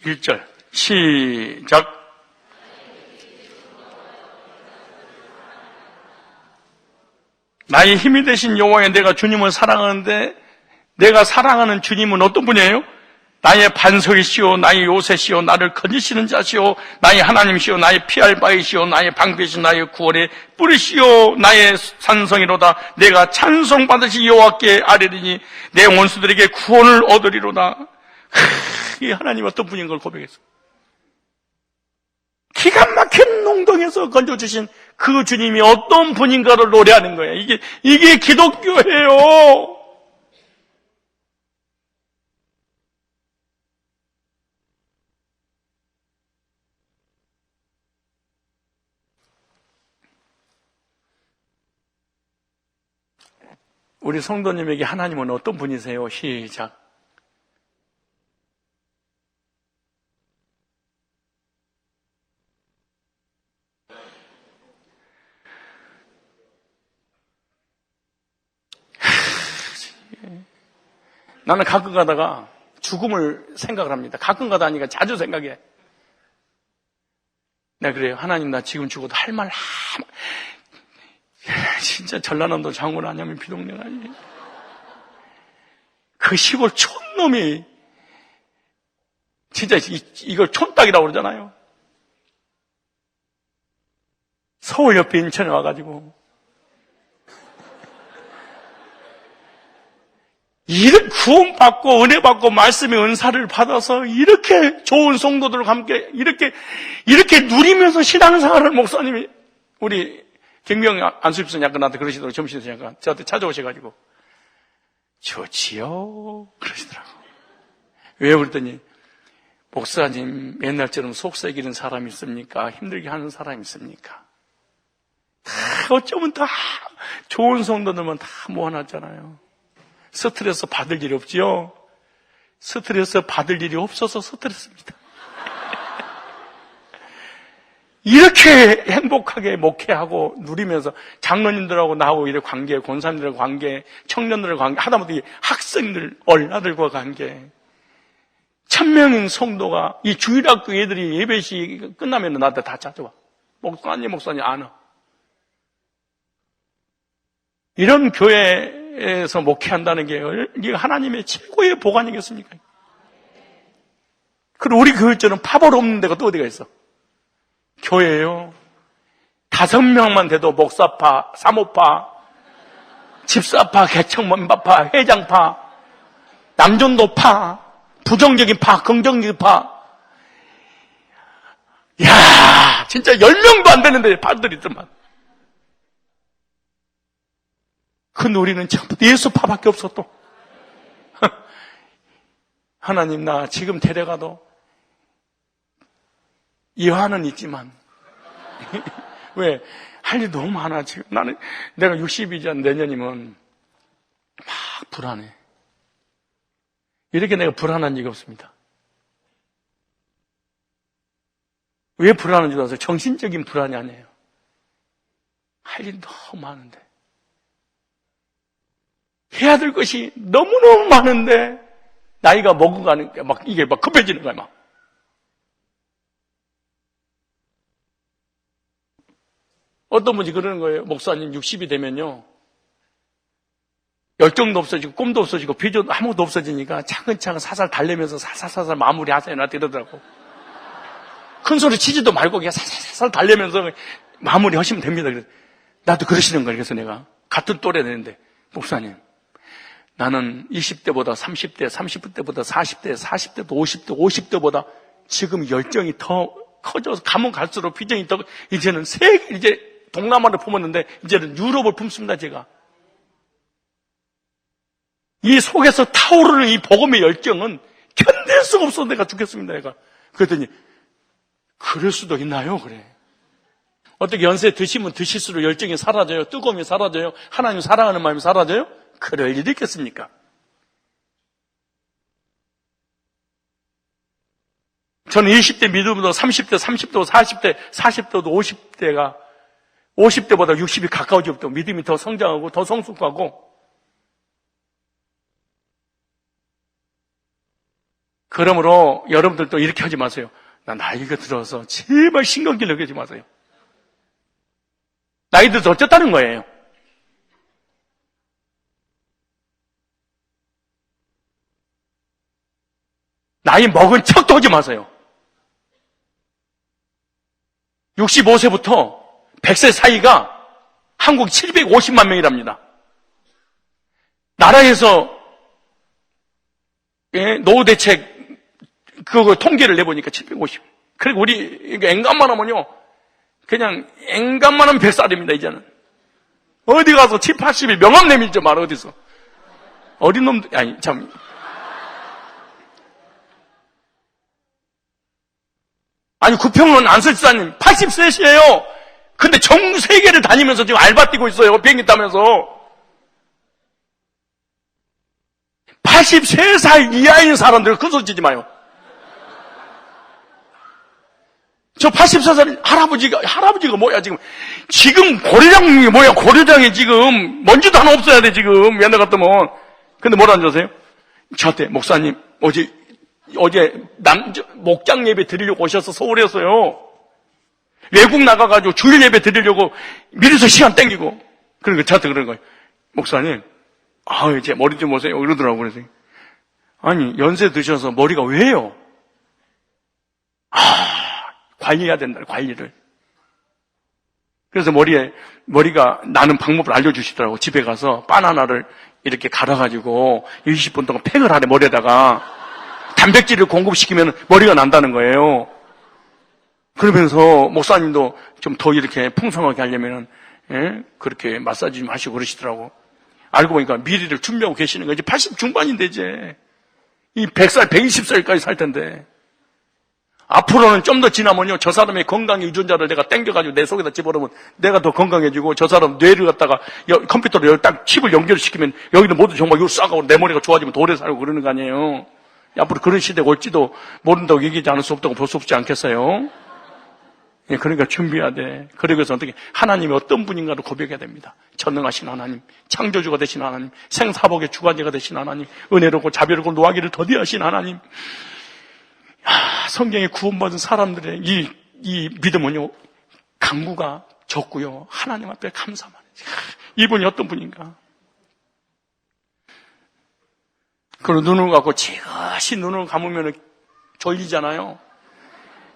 1절 시작. 나의 힘이 되신 여호와여, 내가 주님을 사랑하는데 내가 사랑하는 주님은 어떤 분이에요? 나의 반석이시오, 나의 요새시오, 나를 건지시는 자시오, 나의 하나님이시오, 나의 피할 바이시오, 나의 방패시오, 나의 구원의 뿌리시오, 나의 산성이로다. 내가 찬송받으시 여호와께 아뢰리니 내 원수들에게 구원을 얻으리로다. 이 하나님 어떤 분인 걸 고백했어. 기가 막힌 농동에서 건져주신 그 주님이 어떤 분인가를 노래하는 거예요. 이게 기독교예요. 우리 성도님에게 하나님은 어떤 분이세요? 시작. 나는 가끔 가다가 죽음을 생각을 합니다. 가끔 가다 하니까 자주 생각해. 내가 그래요. 하나님, 나 지금 죽어도 할 말 진짜 전라남도 장군 아니면 비동네가 아니에요. 그 시골 촌놈이 진짜 이걸 촌딱이라고 그러잖아요. 서울 옆에 인천에 와가지고 이렇게 구원받고 은혜받고 말씀의 은사를 받아서 이렇게 좋은 성도들과 함께 이렇게 누리면서 신앙생활을 목사님이 우리 경명 안수입선 약간 나한테 그러시더라고요. 점심에서 약간 저한테 찾아오셔가지고 좋지요 그러시더라고요. 왜 그랬더니 목사님 옛날처럼 속삭이는 사람이 있습니까? 힘들게 하는 사람이 있습니까? 다 어쩌면 다 좋은 성도들만 다 모아놨잖아요. 스트레스 받을 일이 없지요. 스트레스 받을 일이 없어서 스트레스입니다. 이렇게 행복하게 목회하고 누리면서 장로님들하고 나하고 이렇게 관계, 권사님들과 관계, 청년들과 관계, 하다못해 학생들, 얼라들과 관계, 1000명인 성도가 이 주일학교 애들이 예배시 끝나면 나한테 다 찾아와. 목사님 안 와. 이런 교회에서 목회한다는 게 이게 하나님의 최고의 복 아니겠습니까? 그리고 우리 교회처럼 파벌 없는 데가 또 어디가 있어? 교회예요. 5명만 돼도 목사파, 사모파, 집사파, 개척먼바파, 회장파, 남전도파, 부정적인 파, 긍정적인 파. 이야, 진짜 10명도 안 되는데 파들이 있더만. 그 우리는 전부 예수파밖에 없어 또. 하나님, 나 지금 데려가도 이화는 있지만 왜? 할 일 너무 많아 지금. 내가 60이자 내년이면 막 불안해. 이렇게 내가 불안한 적이 없습니다. 왜 불안한 줄 아세요? 정신적인 불안이 아니에요. 할 일 너무 많은데, 해야 될 것이 너무너무 많은데 나이가 먹어가니까 이게 급해지는 거야 막. 어떤 분이 그러는 거예요. 목사님 60이 되면요, 열정도 없어지고 꿈도 없어지고 비전도 아무것도 없어지니까 차근차근 살살 달래면서 살살 마무리하세요. 나한테 이러더라고. 큰 소리 치지도 말고 그냥 살살 달래면서 마무리 하시면 됩니다. 그래서 나도 그러시는 거예요. 그래서 내가 같은 또래 되는데, 목사님, 나는 20대보다 30대, 30대보다 40대, 40대보다 50대, 50대보다 지금 열정이 더 커져서 가면 갈수록 비전이 더, 이제는 이제 동남아를 품었는데 이제는 유럽을 품습니다. 제가 이 속에서 타오르는 이 복음의 열정은 견딜 수가 없어. 내가 죽겠습니다. 내가 그랬더니 그럴 수도 있나요? 그래. 어떻게 연세 드시면 드실수록 열정이 사라져요? 뜨거움이 사라져요? 하나님 사랑하는 마음이 사라져요? 그럴 일이 있겠습니까? 저는 20대 믿음보다 30대, 30대, 40대, 40대도 50대가 50대보다 60이 가까워지고 믿음이 더 성장하고 더 성숙하고, 그러므로 여러분들도 이렇게 하지 마세요. 나 나이가 들어서 제발 신경질 내지 마세요. 나이 들어서 어쨌다는 거예요. 나이 먹은 척도 하지 마세요. 65세부터 100세 사이가 한국 750만 명이랍니다. 나라에서 노후 대책 그거 통계를 내보니까 750. 그리고 우리 앵간만 하면요, 그냥 앵간만 하면 뱃살입니다. 이제는 어디 가서 7, 80일 명함 내밀죠 말. 어디서 어린 놈들, 아니 참, 아니 구평론 안설사님 80세시에요. 근데 전 세계를 다니면서 지금 알바 뛰고 있어요. 비행기 타면서. 83살 이하인 사람들 큰 소리 치지 마요. 저 84살 할아버지가 뭐야 지금 고려장이 뭐야. 고려장에 지금 먼지도 하나 없어야 돼 지금 옛날 같으면. 근데 뭐라는 줄 아세요? 저한테 목사님 어제 목장 예배 드리려고 오셔서 서울에서요. 외국 나가가지고 주일 예배 드리려고 미리서 시간 땡기고. 그러니까 저한테 그런 거예요. 목사님, 제 머리 좀 보세요. 이러더라고요. 그래서 아니 연세 드셔서 머리가 왜요? 관리해야 된다. 관리를. 그래서 머리가 나는 방법을 알려주시더라고. 집에 가서 바나나를 이렇게 갈아가지고 20분 동안 팩을 하래. 머리에다가 단백질을 공급시키면 머리가 난다는 거예요. 그러면서 목사님도 좀 더 이렇게 풍성하게 하려면 그렇게 마사지 좀 하시고 그러시더라고. 알고 보니까 미리를 준비하고 계시는 거지. 80 중반인데 이제 이 100살, 120살까지 살 텐데. 앞으로는 좀 더 지나면요, 저 사람의 건강의 유전자를 내가 땡겨가지고 내 속에다 집어넣으면 내가 더 건강해지고, 저 사람 뇌를 갖다가 컴퓨터로 딱 칩을 연결시키면 여기는 모두 정말 이거 쏴가고 내 머리가 좋아지면 오래 살고 그러는 거 아니에요. 앞으로 그런 시대가 올지도 모른다고 얘기하지 않을 수 없다고 볼 수 없지 않겠어요? 그러니까 준비해야 돼. 그러고서 어떻게 하나님이 어떤 분인가를 고백해야 됩니다. 전능하신 하나님, 창조주가 되신 하나님, 생사복의 주관자가 되신 하나님, 은혜롭고 자비롭고 노하기를 더디하신 하나님. 성경에 구원받은 사람들의 이 믿음은요, 강구가 적고요, 하나님 앞에 감사만 해요. 이분이 어떤 분인가. 그리고 눈을 감고 지그시 눈을 감으면 졸리잖아요.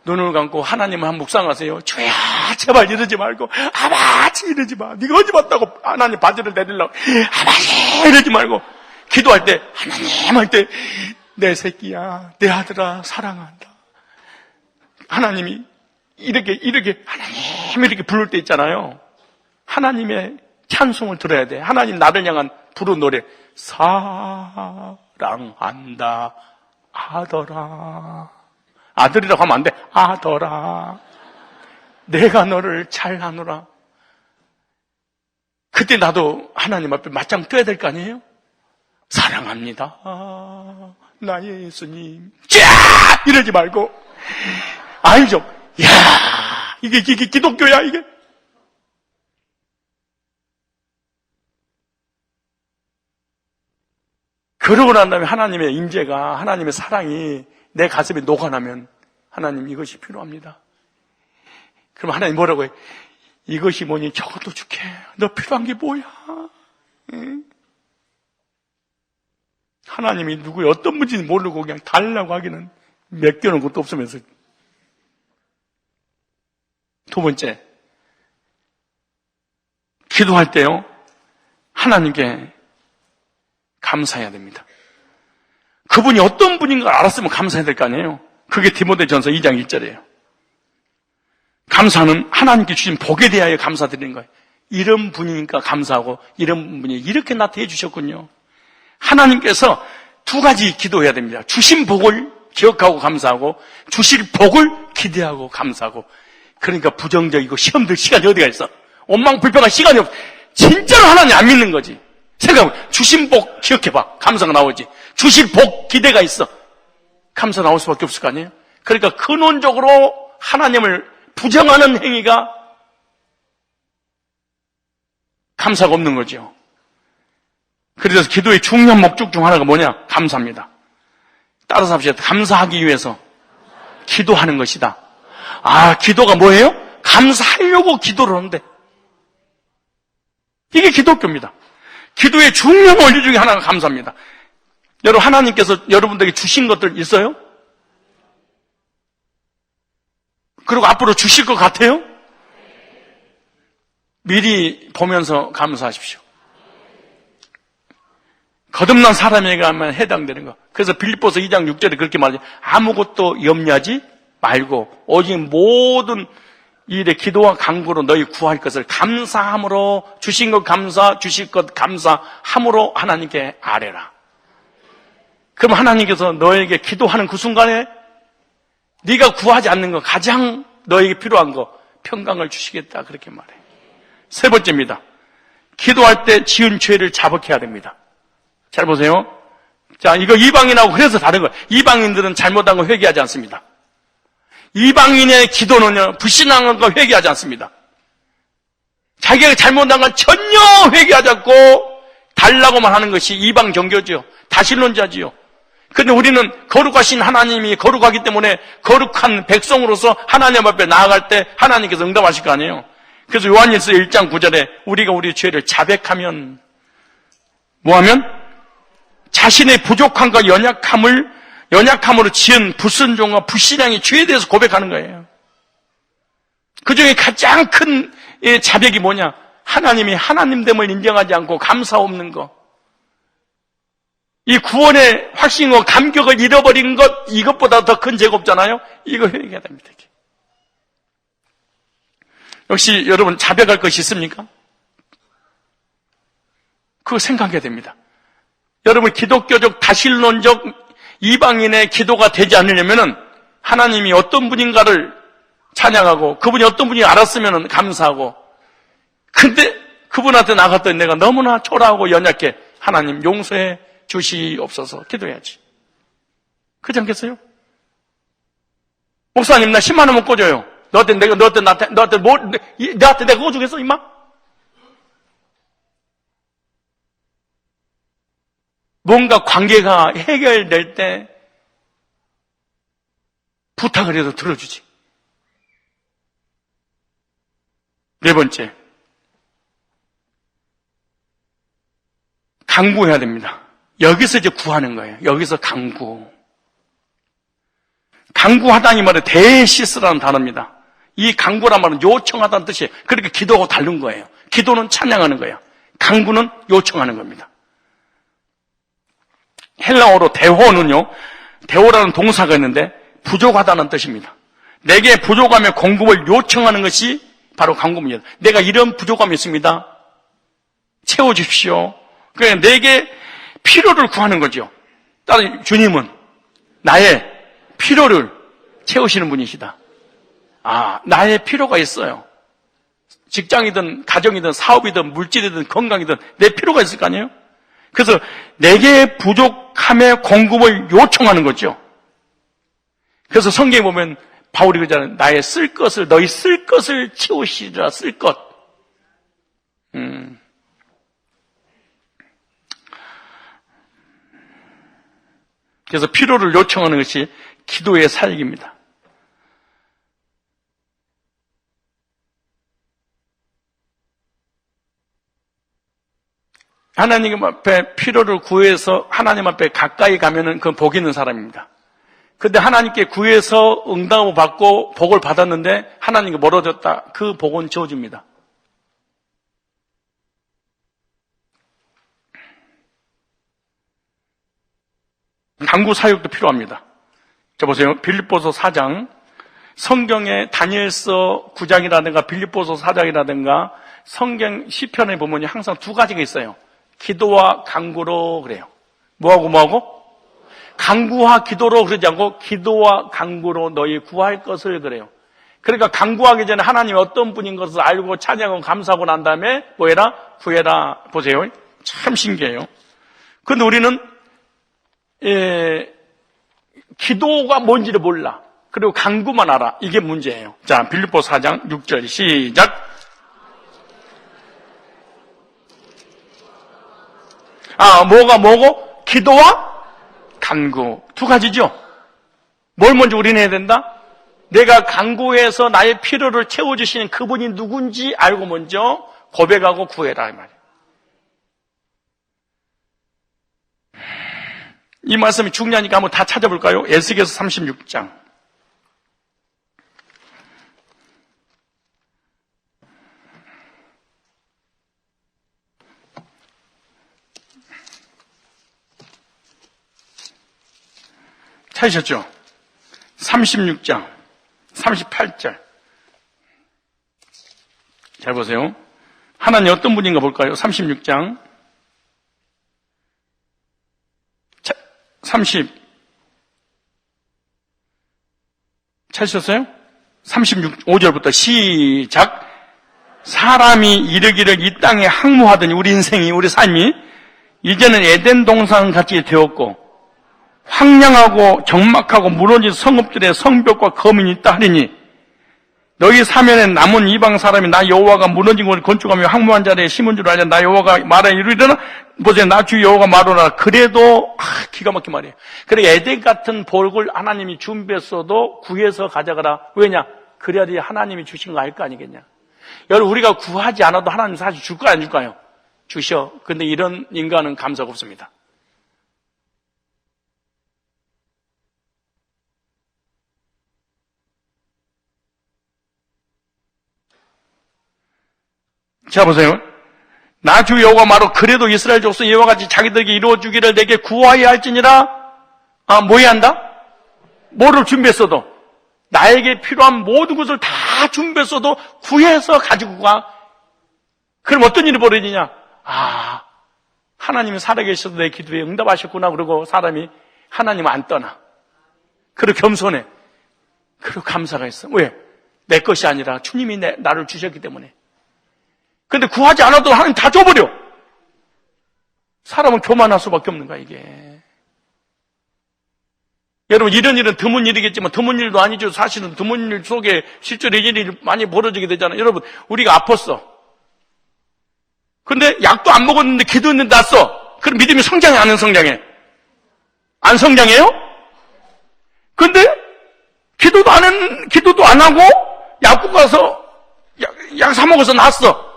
눈을 감고 하나님을 한 묵상하세요. 주야 제발 이러지 말고, 아버지 이러지 마. 네가 어디 봤다고 하나님 바지를 내리려고, 아버지 이러지 말고, 기도할 때 하나님 할 때 내 새끼야, 내 아들아 사랑한다. 하나님이 이렇게 하나님 이렇게 부를 때 있잖아요. 하나님의 찬송을 들어야 돼. 하나님 나를 향한 부른 노래, 사랑한다 아더라. 아들이라고 하면 안 돼. 아더라. 내가 너를 잘하노라. 그때 나도 하나님 앞에 맞짱 떠야 될 거 아니에요? 사랑합니다. 나의 예수님. 쫙! 이러지 말고. 알죠? 야, 이게 기독교야, 이게. 그러고 난 다음에 하나님의 임재가, 하나님의 사랑이 내 가슴에 녹아나면 하나님 이것이 필요합니다. 그럼 하나님 뭐라고 해? 이것이 뭐니? 저것도 줄게. 너 필요한 게 뭐야? 응? 하나님이 누구의 어떤 분인지 모르고 그냥 달라고 하기는 맡겨놓은 것도 없으면서. 두 번째, 기도할 때요, 하나님께 감사해야 됩니다. 그분이 어떤 분인가 알았으면 감사해야 될 거 아니에요. 그게 디모데전서 2장 1절이에요. 감사는 하나님께 주신 복에 대하여 감사드리는 거예요. 이런 분이니까 감사하고, 이런 분이 이렇게 나타내 주셨군요. 하나님께서 두 가지 기도해야 됩니다. 주신 복을 기억하고 감사하고, 주실 복을 기대하고 감사하고. 그러니까 부정적이고 시험들 시간이 어디가 있어? 원망불평할 시간이 없어. 진짜로 하나님 안 믿는 거지. 생각해봐. 주신 복 기억해봐. 감사가 나오지. 주실 복 기대가 있어. 감사 나올 수밖에 없을 거 아니에요? 그러니까 근원적으로 하나님을 부정하는 행위가 감사가 없는 거죠. 그래서 기도의 중요한 목적 중 하나가 뭐냐? 감사입니다. 따라서 합시다. 감사하기 위해서 기도하는 것이다. 아, 기도가 뭐예요? 감사하려고 기도를 하는데. 이게 기독교입니다. 기도의 중요한 원리 중에 하나가 감사입니다. 여러분, 하나님께서 여러분들에게 주신 것들 있어요? 그리고 앞으로 주실 것 같아요? 미리 보면서 감사하십시오. 거듭난 사람에게만 해당되는 거. 그래서 빌립보서 2장 6절에 그렇게 말하죠. 아무것도 염려하지 말고 오직 모든 일에 기도와 간구로 너희 구할 것을 감사함으로 주신 것 감사, 주실 것 감사함으로 하나님께 아뢰라. 그럼 하나님께서 너에게 기도하는 그 순간에 네가 구하지 않는 거, 가장 너에게 필요한 거 평강을 주시겠다 그렇게 말해요. 세 번째입니다. 기도할 때 지은 죄를 자복해야 됩니다. 잘 보세요. 자, 이거 이방인하고 그래서 다른 거예요. 이방인들은 잘못한 거 회개하지 않습니다. 이방인의 기도는요, 불신앙한 거 회개하지 않습니다. 자기가 잘못한 건 전혀 회개하지 않고 달라고만 하는 것이 이방 종교죠. 다신론자지요. 근데 우리는 거룩하신 하나님이 거룩하기 때문에 거룩한 백성으로서 하나님 앞에 나아갈 때 하나님께서 응답하실 거 아니에요. 그래서 요한일서 1장 9절에 우리가 우리 죄를 자백하면 뭐하면? 자신의 부족함과 연약함으로 지은 불순종과 불신앙의 죄에 대해서 고백하는 거예요. 그 중에 가장 큰 자백이 뭐냐? 하나님이 하나님됨을 인정하지 않고 감사 없는 거. 이 구원의 확신과 감격을 잃어버린 것, 이것보다 더 큰 죄가 없잖아요? 이거 회개해야 됩니다. 역시 여러분 자백할 것이 있습니까? 그거 생각해야 됩니다. 여러분 기독교적 다신론적 이방인의 기도가 되지 않으려면 하나님이 어떤 분인가를 찬양하고 그분이 어떤 분인지 알았으면 감사하고, 근데 그분한테 나갔더니 내가 너무나 초라하고 연약해, 하나님 용서해 주시옵소서 기도해야지. 그렇지 않겠어요? 목사님 나 10만 원만 꿔줘요. 너한테 내가 꿔주겠어 임마? 뭔가 관계가 해결될 때 부탁을 해도 들어주지. 네 번째, 간구해야 됩니다. 여기서 이제 구하는 거예요. 여기서 간구. 간구하다는 이 말은 데시스라는 단어입니다. 이 간구란 말은 요청하다는 뜻이에요. 그러니까 기도하고 다른 거예요. 기도는 찬양하는 거예요. 간구는 요청하는 겁니다. 헬라어로 대호는요, 대호라는 동사가 있는데 부족하다는 뜻입니다. 내게 부족함의 공급을 요청하는 것이 바로 간구입니다. 내가 이런 부족함이 있습니다. 채워주십시오. 그러니까 내게 필요를 구하는 거죠. 따라서 주님은 나의 필요를 채우시는 분이시다. 아, 나의 필요가 있어요. 직장이든 가정이든 사업이든 물질이든 건강이든 내 필요가 있을 거 아니에요? 그래서 내게 부족함의 공급을 요청하는 거죠. 그래서 성경에 보면 바울이 그러잖아요. 나의 쓸 것을, 너희 쓸 것을 채우시리라, 쓸 것. 그래서 필요를 요청하는 것이 기도의 사역입니다. 하나님 앞에 필요를 구해서 하나님 앞에 가까이 가면은 그건 복 있는 사람입니다. 근데 하나님께 구해서 응답을 받고 복을 받았는데 하나님께 멀어졌다. 그 복은 저주입니다. 간구 사역도 필요합니다. 자 보세요. 빌립보서 4장, 성경의 다니엘서 9장이라든가 빌립보서 4장이라든가 성경 시편에 보면 항상 두 가지가 있어요. 기도와 간구로 그래요. 뭐하고? 간구와 기도로 그러지 않고 기도와 간구로 너희 구할 것을 그래요. 그러니까 간구하기 전에 하나님이 어떤 분인 것을 알고 찬양하고 감사하고 난 다음에 뭐해라? 구해라. 보세요. 참 신기해요. 그런데 우리는 기도가 뭔지를 몰라. 그리고 간구만 알아. 이게 문제예요. 자, 빌립보서 4장 6절 시작. 뭐고? 기도와 간구. 두 가지죠. 뭘 먼저 우리는 해야 된다? 내가 간구해서 나의 필요를 채워주시는 그분이 누군지 알고 먼저 고백하고 구해라 이 말이에요. 이 말씀이 중요하니까 한번 다 찾아볼까요? 에스겔서 36장. 찾으셨죠? 36장 38절. 잘 보세요. 하나님 어떤 분인가 볼까요? 36장 찾으셨어요? 36절부터 시작. 사람이 이르기를 이 땅에 항무하더니 우리 인생이, 우리 삶이 이제는 에덴 동산 같이 되었고 황량하고 적막하고 무너진 성읍들의 성벽과 거민이 있다 하리니 너희 사면에 남은 이방 사람이 나 여호와가 무너진 곳을 건축하며 항무한 자리에 심은 줄 알자. 나 여호와가 말하 이르리라. 보세요. 나 주 여호와가 말하노라. 그래도 기가 막힌 말이에요. 그래 에덴 같은 복을 하나님이 준비했어도 구해서 가져가라. 왜냐? 그래야지 하나님이 주신 거 알 거 아니겠냐. 여러분 우리가 구하지 않아도 하나님 사실 줄까요 안 줄까요? 주셔. 근데 이런 인간은 감사가 없습니다. 자 보세요. 나 주 여호와 말로 그래도 이스라엘 족속 이와 같이 자기들에게 이루어주기를 내게 구하여야 할지니라. 뭐 해야 한다? 뭐를 준비했어도 나에게 필요한 모든 것을 다 준비했어도 구해서 가지고 가. 그럼 어떤 일이 벌어지냐? 하나님이 살아계셔도 내 기도에 응답하셨구나. 그러고 사람이 하나님을 안 떠나. 그리고 겸손해. 그리고 감사가 있어. 왜? 내 것이 아니라 주님이 나를 주셨기 때문에. 근데 구하지 않아도 하나님 다 줘버려. 사람은 교만할 수밖에 없는 거야 이게. 여러분 이런 일은 드문 일이겠지만 드문 일도 아니죠. 사실은 드문 일 속에 실제로 이런 일이 많이 벌어지게 되잖아요. 여러분 우리가 아팠어. 근데 약도 안 먹었는데 기도했는데 낫어. 그럼 믿음이 성장해 안 성장해? 안 성장해요? 근데 기도도 안 하고 약국 가서 약 사 먹어서 낫어.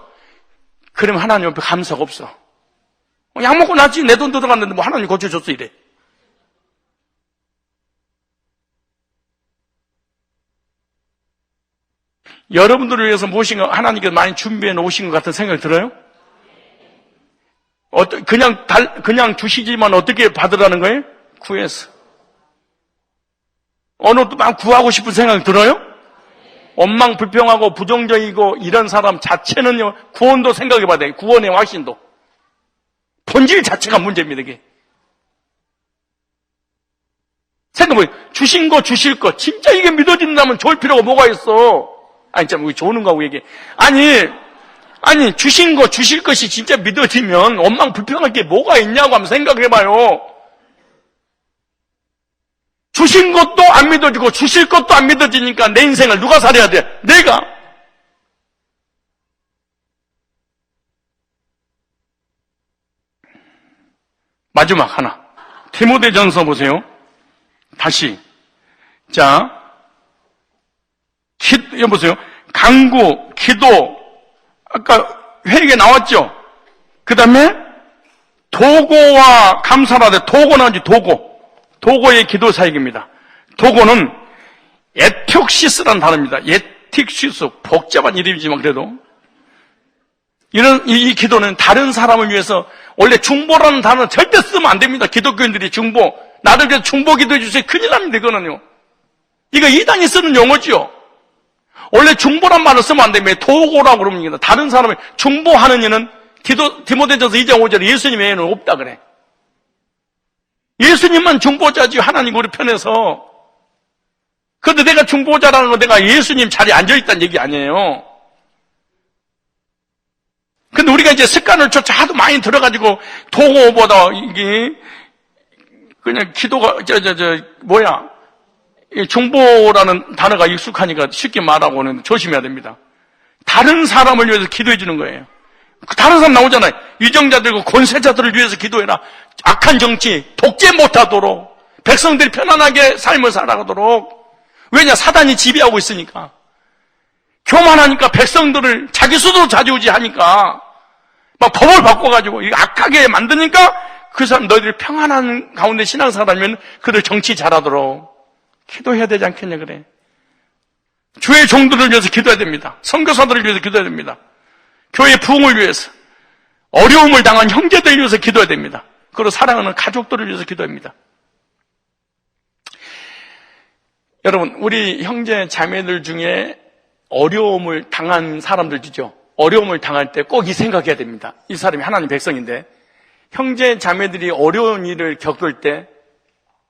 그러면 하나님 옆에 감사가 없어. 약 먹고 낫지. 내 돈 들어갔는데 뭐 하나님 고쳐줬어 이래. 여러분들을 위해서 무엇인가 하나님께서 많이 준비해 놓으신 것 같은 생각이 들어요? 그냥 주시지만 어떻게 받으라는 거예요? 구해서. 어느 또 막 구하고 싶은 생각이 들어요? 원망불평하고 부정적이고 이런 사람 자체는요, 구원도 생각해봐야 돼요. 구원의 확신도. 본질 자체가 문제입니다, 이게. 생각해보세요. 주신 거, 주실 거. 진짜 이게 믿어진다면 좋을 필요가 뭐가 있어? 참, 우리 좋은가, 고 얘기해. 아니, 주신 거, 주실 것이 진짜 믿어지면 원망불평할 게 뭐가 있냐고 한번 생각해봐요. 주신 것도 안 믿어지고 주실 것도 안 믿어지니까 내 인생을 누가 살아야 돼? 내가. 마지막 하나. 디모데전서 보세요. 다시. 자, 여보세요. 간구, 기도. 아까 회의에 나왔죠? 그 다음에 도고와 감사라되 도고 나오지, 도고. 도고의 기도 사역입니다. 도고는 에티옥시스라는 단어입니다. 에틱시스, 복잡한 이름이지만 그래도 이 기도는 다른 사람을 위해서, 원래 중보라는 단어는 절대 쓰면 안 됩니다. 기독교인들이 중보, 나를 위해서 중보 기도해 주세요. 큰일 납니다. 이거는요. 이거 이단이 쓰는 용어지요. 원래 중보란 말을 쓰면 안 됩니다. 도고라고 그럽니다. 다른 사람을 중보하는 이는 디모데전서 2장 5절에 예수님 외에는 없다 그래. 예수님만 중보자지 하나님 우리 편에서. 그런데 내가 중보자라는 건 내가 예수님 자리에 앉아있다는 얘기 아니에요. 근데 우리가 이제 습관을 하도 많이 들어가지고 도고보다 이게 그냥 기도가 중보라는 단어가 익숙하니까 쉽게 말하고는 조심해야 됩니다. 다른 사람을 위해서 기도해 주는 거예요. 다른 사람 나오잖아요. 위정자들과 권세자들을 위해서 기도해라. 악한 정치 독재 못하도록. 백성들이 편안하게 삶을 살아가도록. 왜냐? 사단이 지배하고 있으니까. 교만하니까 백성들을 자기 수도 좌지우지하니까 막 법을 바꿔가지고 악하게 만드니까 그 사람 너희들이 평안한 가운데 신앙생활하면 그들 정치 잘하도록 기도해야 되지 않겠냐 그래. 주의 종들을 위해서 기도해야 됩니다. 선교사들을 위해서 기도해야 됩니다. 교회 부흥을 위해서, 어려움을 당한 형제들을 위해서 기도해야 됩니다. 그리고 사랑하는 가족들을 위해서 기도합니다. 여러분, 우리 형제 자매들 중에 어려움을 당한 사람들이죠. 어려움을 당할 때 꼭 이 생각해야 됩니다. 이 사람이 하나님 백성인데 형제 자매들이 어려운 일을 겪을 때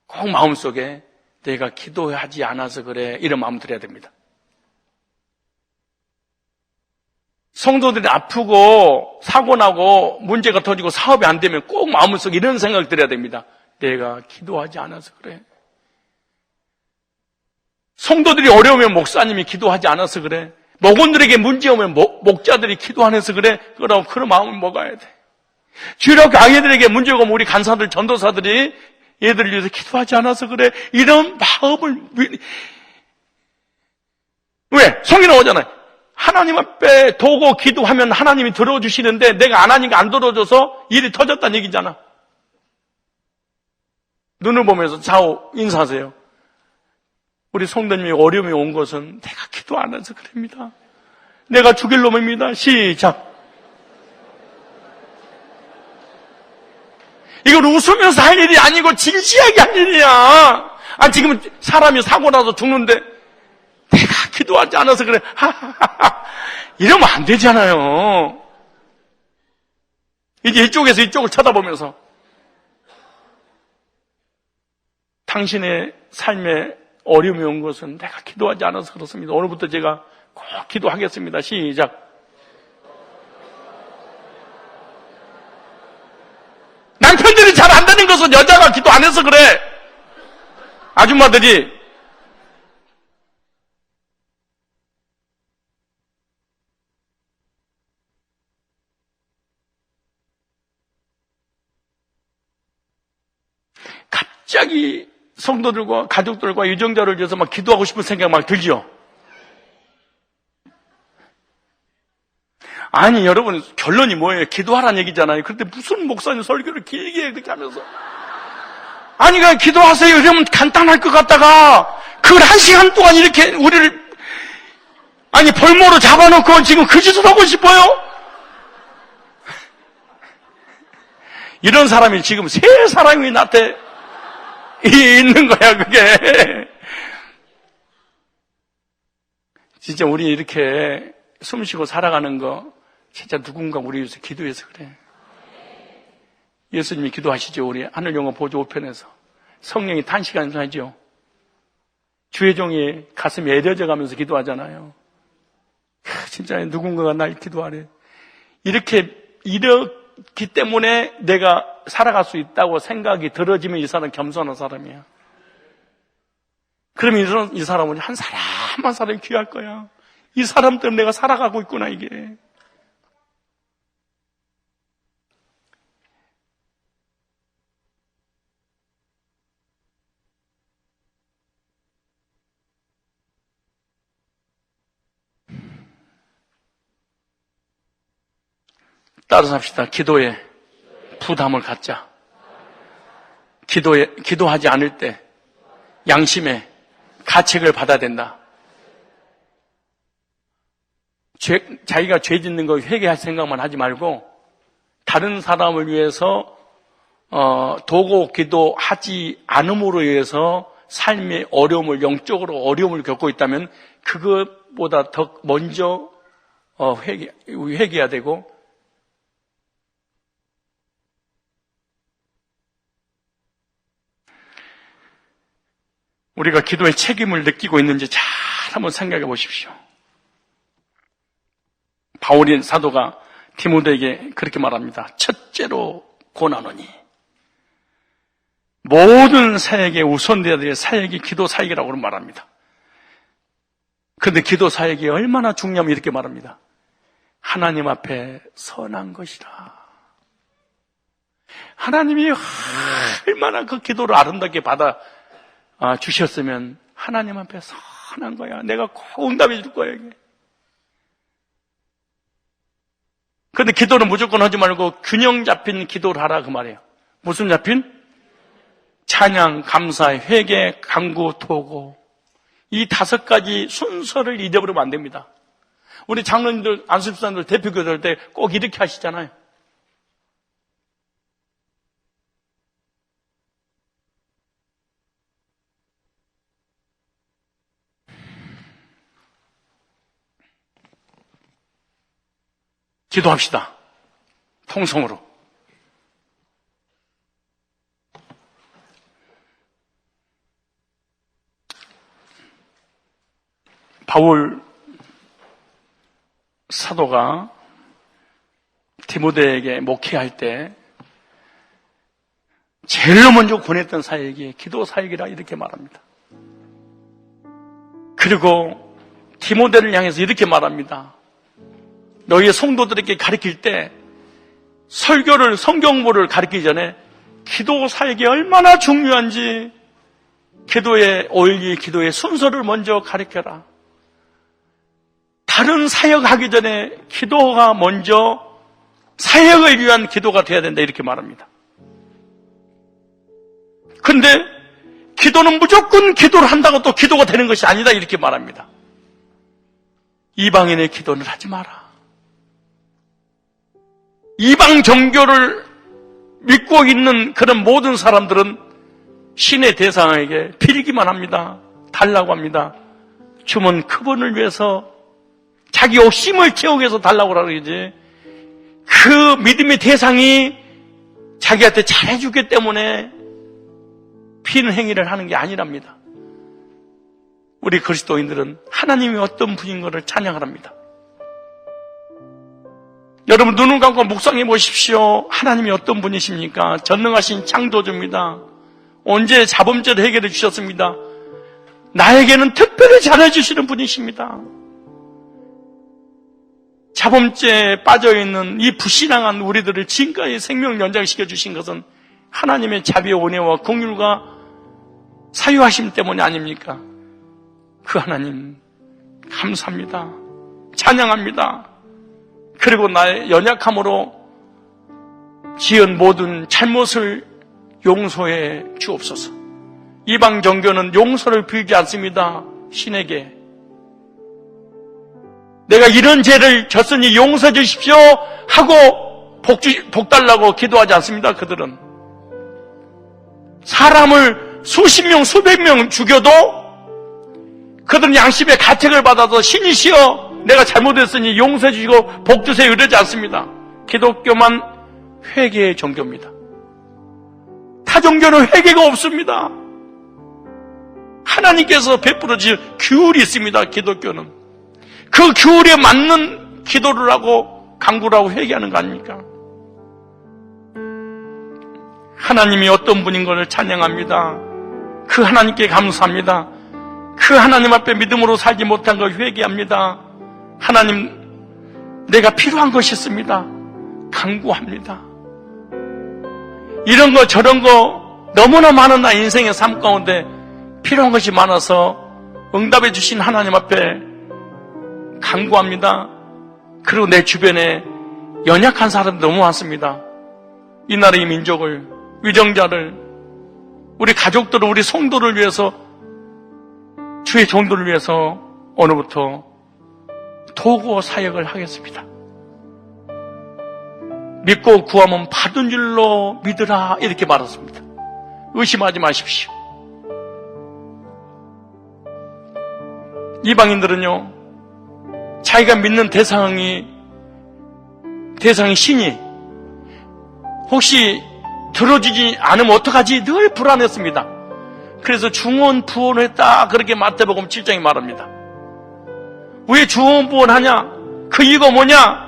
꼭 마음속에 내가 기도하지 않아서 그래 이런 마음 들어야 됩니다. 성도들이 아프고 사고나고 문제가 터지고 사업이 안 되면 꼭 마음속에 이런 생각 들어야 됩니다. 내가 기도하지 않아서 그래. 성도들이 어려우면 목사님이 기도하지 않아서 그래. 목원들에게 문제 오면 목자들이 기도 안 해서 그래. 그런 마음을 먹어야 돼. 주력 아이들에게 문제가 오면 우리 간사들, 전도사들이 얘들을 위해서 기도하지 않아서 그래. 이런 마음을 왜? 성경 나오잖아요. 하나님 앞에 도고 기도하면 하나님이 들어주시는데 내가 안 하니까 안 들어줘서 일이 터졌다는 얘기잖아. 눈을 보면서 좌우 인사하세요. 우리 성도님이 어려움이 온 것은 내가 기도 안 해서 그럽니다. 내가 죽일 놈입니다. 시작. 이걸 웃으면서 할 일이 아니고 진지하게 할 일이야. 지금 사람이 사고 나서 죽는데 내가 기도하지 않아서 그래. 이러면 안 되잖아요. 이제 이쪽에서 이쪽을 쳐다보면서 당신의 삶에 어려움이 온 것은 내가 기도하지 않아서 그렇습니다. 오늘부터 제가 꼭 기도하겠습니다. 시작. 남편들이 잘 안 되는 것은 여자가 기도 안 해서 그래. 아줌마들이. 갑자기 성도들과 가족들과 유정자를 위해서 막 기도하고 싶은 생각 막 들죠? 아니, 여러분, 결론이 뭐예요? 기도하라는 얘기잖아요. 그런데 무슨 목사님 설교를 길게 그렇게 하면서. 아니, 그냥 기도하세요. 이러면 간단할 것 같다가, 그걸 1시간 동안 이렇게 우리를, 벌모로 잡아놓고 지금 그 짓을 하고 싶어요? 이런 사람이 지금 세 사람이 나한테 있는 거야, 그게. 진짜 우리 이렇게 숨 쉬고 살아가는 거, 진짜 누군가 우리 위해서 기도해서 그래. 예수님이 기도하시죠. 우리 하늘영화 보조 우편에서. 성령이 탄식하면서 하죠. 주의 종이 가슴이 애려져 가면서 기도하잖아요. 진짜 누군가가 날 기도하래. 이렇기 때문에 내가 살아갈 수 있다고 생각이 들어지면 이 사람은 겸손한 사람이야. 그러면 이 사람은 한 사람 한 사람이 귀할 거야. 이 사람 때문에 내가 살아가고 있구나, 이게. 따라서 합시다. 기도에 부담을 갖자. 기도하지 않을 때 양심에 가책을 받아야 된다. 자기가 죄 짓는 거 회개할 생각만 하지 말고 다른 사람을 위해서 도고 기도하지 않음으로 인해서 삶의 어려움을, 영적으로 어려움을 겪고 있다면 그것보다 더 먼저 회개해야 되고, 우리가 기도의 책임을 느끼고 있는지 잘 한번 생각해 보십시오. 바울인 사도가 디모데에게 그렇게 말합니다. 첫째로 고난하노니 모든 사역에 우선되어야 될 사역이 기도 사역이라고 말합니다. 그런데 기도 사역이 얼마나 중요하면 이렇게 말합니다. 하나님 앞에 선한 것이라. 하나님이 얼마나 그 기도를 아름답게 받아 주셨으면 하나님 앞에 선한 거야. 내가 꼭 응답해 줄 거야, 이게. 그런데 기도는 무조건 하지 말고 균형 잡힌 기도를 하라, 그 말이에요. 무슨 잡힌? 찬양, 감사, 회개, 간구, 토고. 이 5가지 순서를 잊어버리면 안 됩니다. 우리 장로님들, 안수집사님들 대표교도 할 때 꼭 이렇게 하시잖아요. 기도합시다. 통성으로. 바울 사도가 디모데에게 목회할 때 제일 먼저 권했던 사역이 기도 사역이라 이렇게 말합니다. 그리고 디모데를 향해서 이렇게 말합니다. 너희의 성도들에게 가르칠 때 설교를, 성경보를 가르치기 전에 기도 사역이 얼마나 중요한지 기도의 오일기, 기도의 순서를 먼저 가르쳐라. 다른 사역하기 전에 기도가 먼저 사역을 위한 기도가 돼야 된다, 이렇게 말합니다. 그런데 기도는 무조건 기도를 한다고 또 기도가 되는 것이 아니다, 이렇게 말합니다. 이방인의 기도는 하지 마라. 이방 종교를 믿고 있는 그런 모든 사람들은 신의 대상에게 빌기만 합니다. 달라고 합니다. 주면 그분을 위해서 자기 욕심을 채우기 위해서 달라고 그러지, 그 믿음의 대상이 자기한테 잘해주기 때문에 피는 행위를 하는 게 아니랍니다. 우리 그리스도인들은 하나님이 어떤 분인 것을 찬양하랍니다. 여러분, 눈을 감고 묵상해 보십시오. 하나님이 어떤 분이십니까? 전능하신 창조주입니다. 언제 자범죄를 해결해 주셨습니다. 나에게는 특별히 잘해주시는 분이십니다. 자범죄에 빠져있는 이 불신앙한 우리들을 지금까지 생명 연장시켜 주신 것은 하나님의 자비와 은혜와 긍휼과 사유하심 때문이 아닙니까? 그 하나님 감사합니다. 찬양합니다. 그리고 나의 연약함으로 지은 모든 잘못을 용서해 주옵소서. 이방 종교는 용서를 빌지 않습니다. 신에게 내가 이런 죄를 졌으니 용서해 주십시오 하고 복 달라고 기도하지 않습니다. 그들은 사람을 수십 명 수백 명 죽여도 그들은 양심의 가책을 받아서 신이시여 내가 잘못했으니 용서해 주시고 복 주세요 이러지 않습니다. 기독교만 회개의 종교입니다. 타 종교는 회개가 없습니다. 하나님께서 베풀어 주신 규율이 있습니다. 기독교는 그 규율에 맞는 기도를 하고 간구를 하고 회개하는 거 아닙니까? 하나님이 어떤 분인 것을 찬양합니다. 그 하나님께 감사합니다. 그 하나님 앞에 믿음으로 살지 못한 걸 회개합니다. 하나님, 내가 필요한 것이 있습니다. 간구합니다. 이런 거 저런 거 너무나 많은 나 인생의 삶 가운데 필요한 것이 많아서 응답해 주신 하나님 앞에 간구합니다. 그리고 내 주변에 연약한 사람들 너무 많습니다. 이 나라의 민족을, 위정자를, 우리 가족들을, 우리 성도를 위해서, 주의 종도를 위해서 오늘부터 도구 사역을 하겠습니다. 믿고 구하면 받은 줄로 믿으라 이렇게 말했습니다. 의심하지 마십시오. 이방인들은요, 자기가 믿는 대상이 신이 혹시 들어주지 않으면 어떡하지 늘 불안했습니다. 그래서 중언부언을 했다, 그렇게 마태복음 7장이 말합니다. 왜 중언부언하냐? 그 이유가 뭐냐?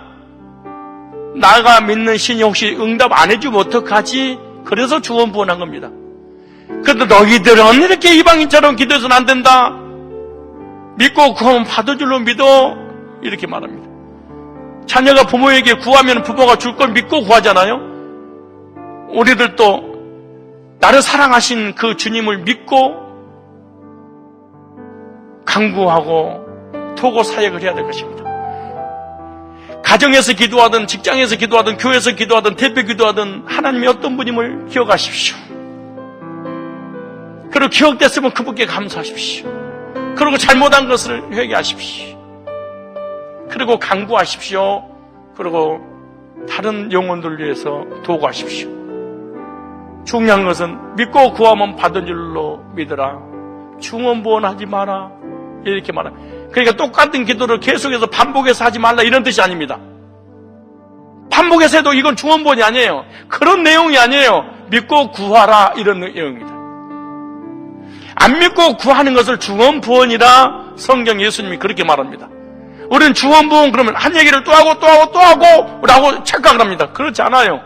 나가 믿는 신이 혹시 응답 안 해주면 어떡하지? 그래서 중언부언한 겁니다. 그런데 너희들은 이렇게 이방인처럼 기도해서는 안 된다. 믿고 구하면 받을 줄로 믿어. 이렇게 말합니다. 자녀가 부모에게 구하면 부모가 줄 걸 믿고 구하잖아요. 우리들도 나를 사랑하신 그 주님을 믿고 간구하고 도고 사역을 해야 될 것입니다. 가정에서 기도하든 직장에서 기도하든 교회에서 기도하든 대표 기도하든 하나님이 어떤 분임을 기억하십시오. 그리고 기억됐으면 그분께 감사하십시오. 그리고 잘못한 것을 회개하십시오. 그리고 간구하십시오. 그리고 다른 영혼들 위해서 도구하십시오. 중요한 것은 믿고 구하면 받은 줄로 믿으라. 중언부언하지 마라. 이렇게 말합니다. 그러니까 똑같은 기도를 계속해서 반복해서 하지 말라 이런 뜻이 아닙니다. 반복해서 해도 이건 중언부언이 아니에요. 그런 내용이 아니에요. 믿고 구하라 이런 내용입니다. 안 믿고 구하는 것을 중언부언이라 성경 예수님이 그렇게 말합니다. 우리는 중언부언 그러면 한 얘기를 또 하고 또 하고 또 하고 라고 착각을 합니다. 그렇지 않아요.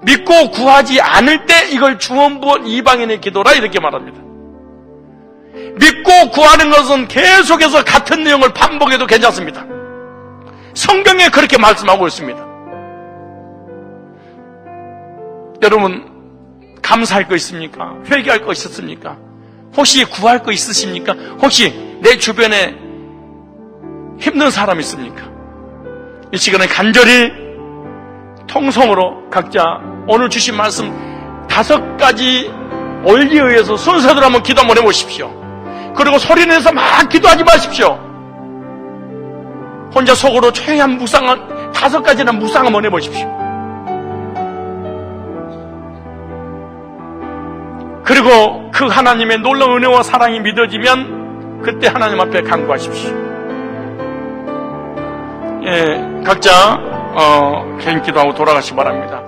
믿고 구하지 않을 때 이걸 중언부언 이방인의 기도라 이렇게 말합니다. 믿고 구하는 것은 계속해서 같은 내용을 반복해도 괜찮습니다. 성경에 그렇게 말씀하고 있습니다. 여러분 감사할 거 있습니까? 회개할 거 있었습니까? 혹시 구할 거 있으십니까? 혹시 내 주변에 힘든 사람 있습니까? 이 시간에 간절히 통성으로 각자 오늘 주신 말씀 5가지 원리에 의해서 순서대로 한번 기도 한번 해보십시오. 그리고 소리내서 막 기도하지 마십시오. 혼자 속으로 조용히 한 묵상 5가지나 묵상 한번 해보십시오. 그리고 그 하나님의 놀라운 은혜와 사랑이 믿어지면 그때 하나님 앞에 간구하십시오. 예, 각자 개인 기도하고 돌아가시기 바랍니다.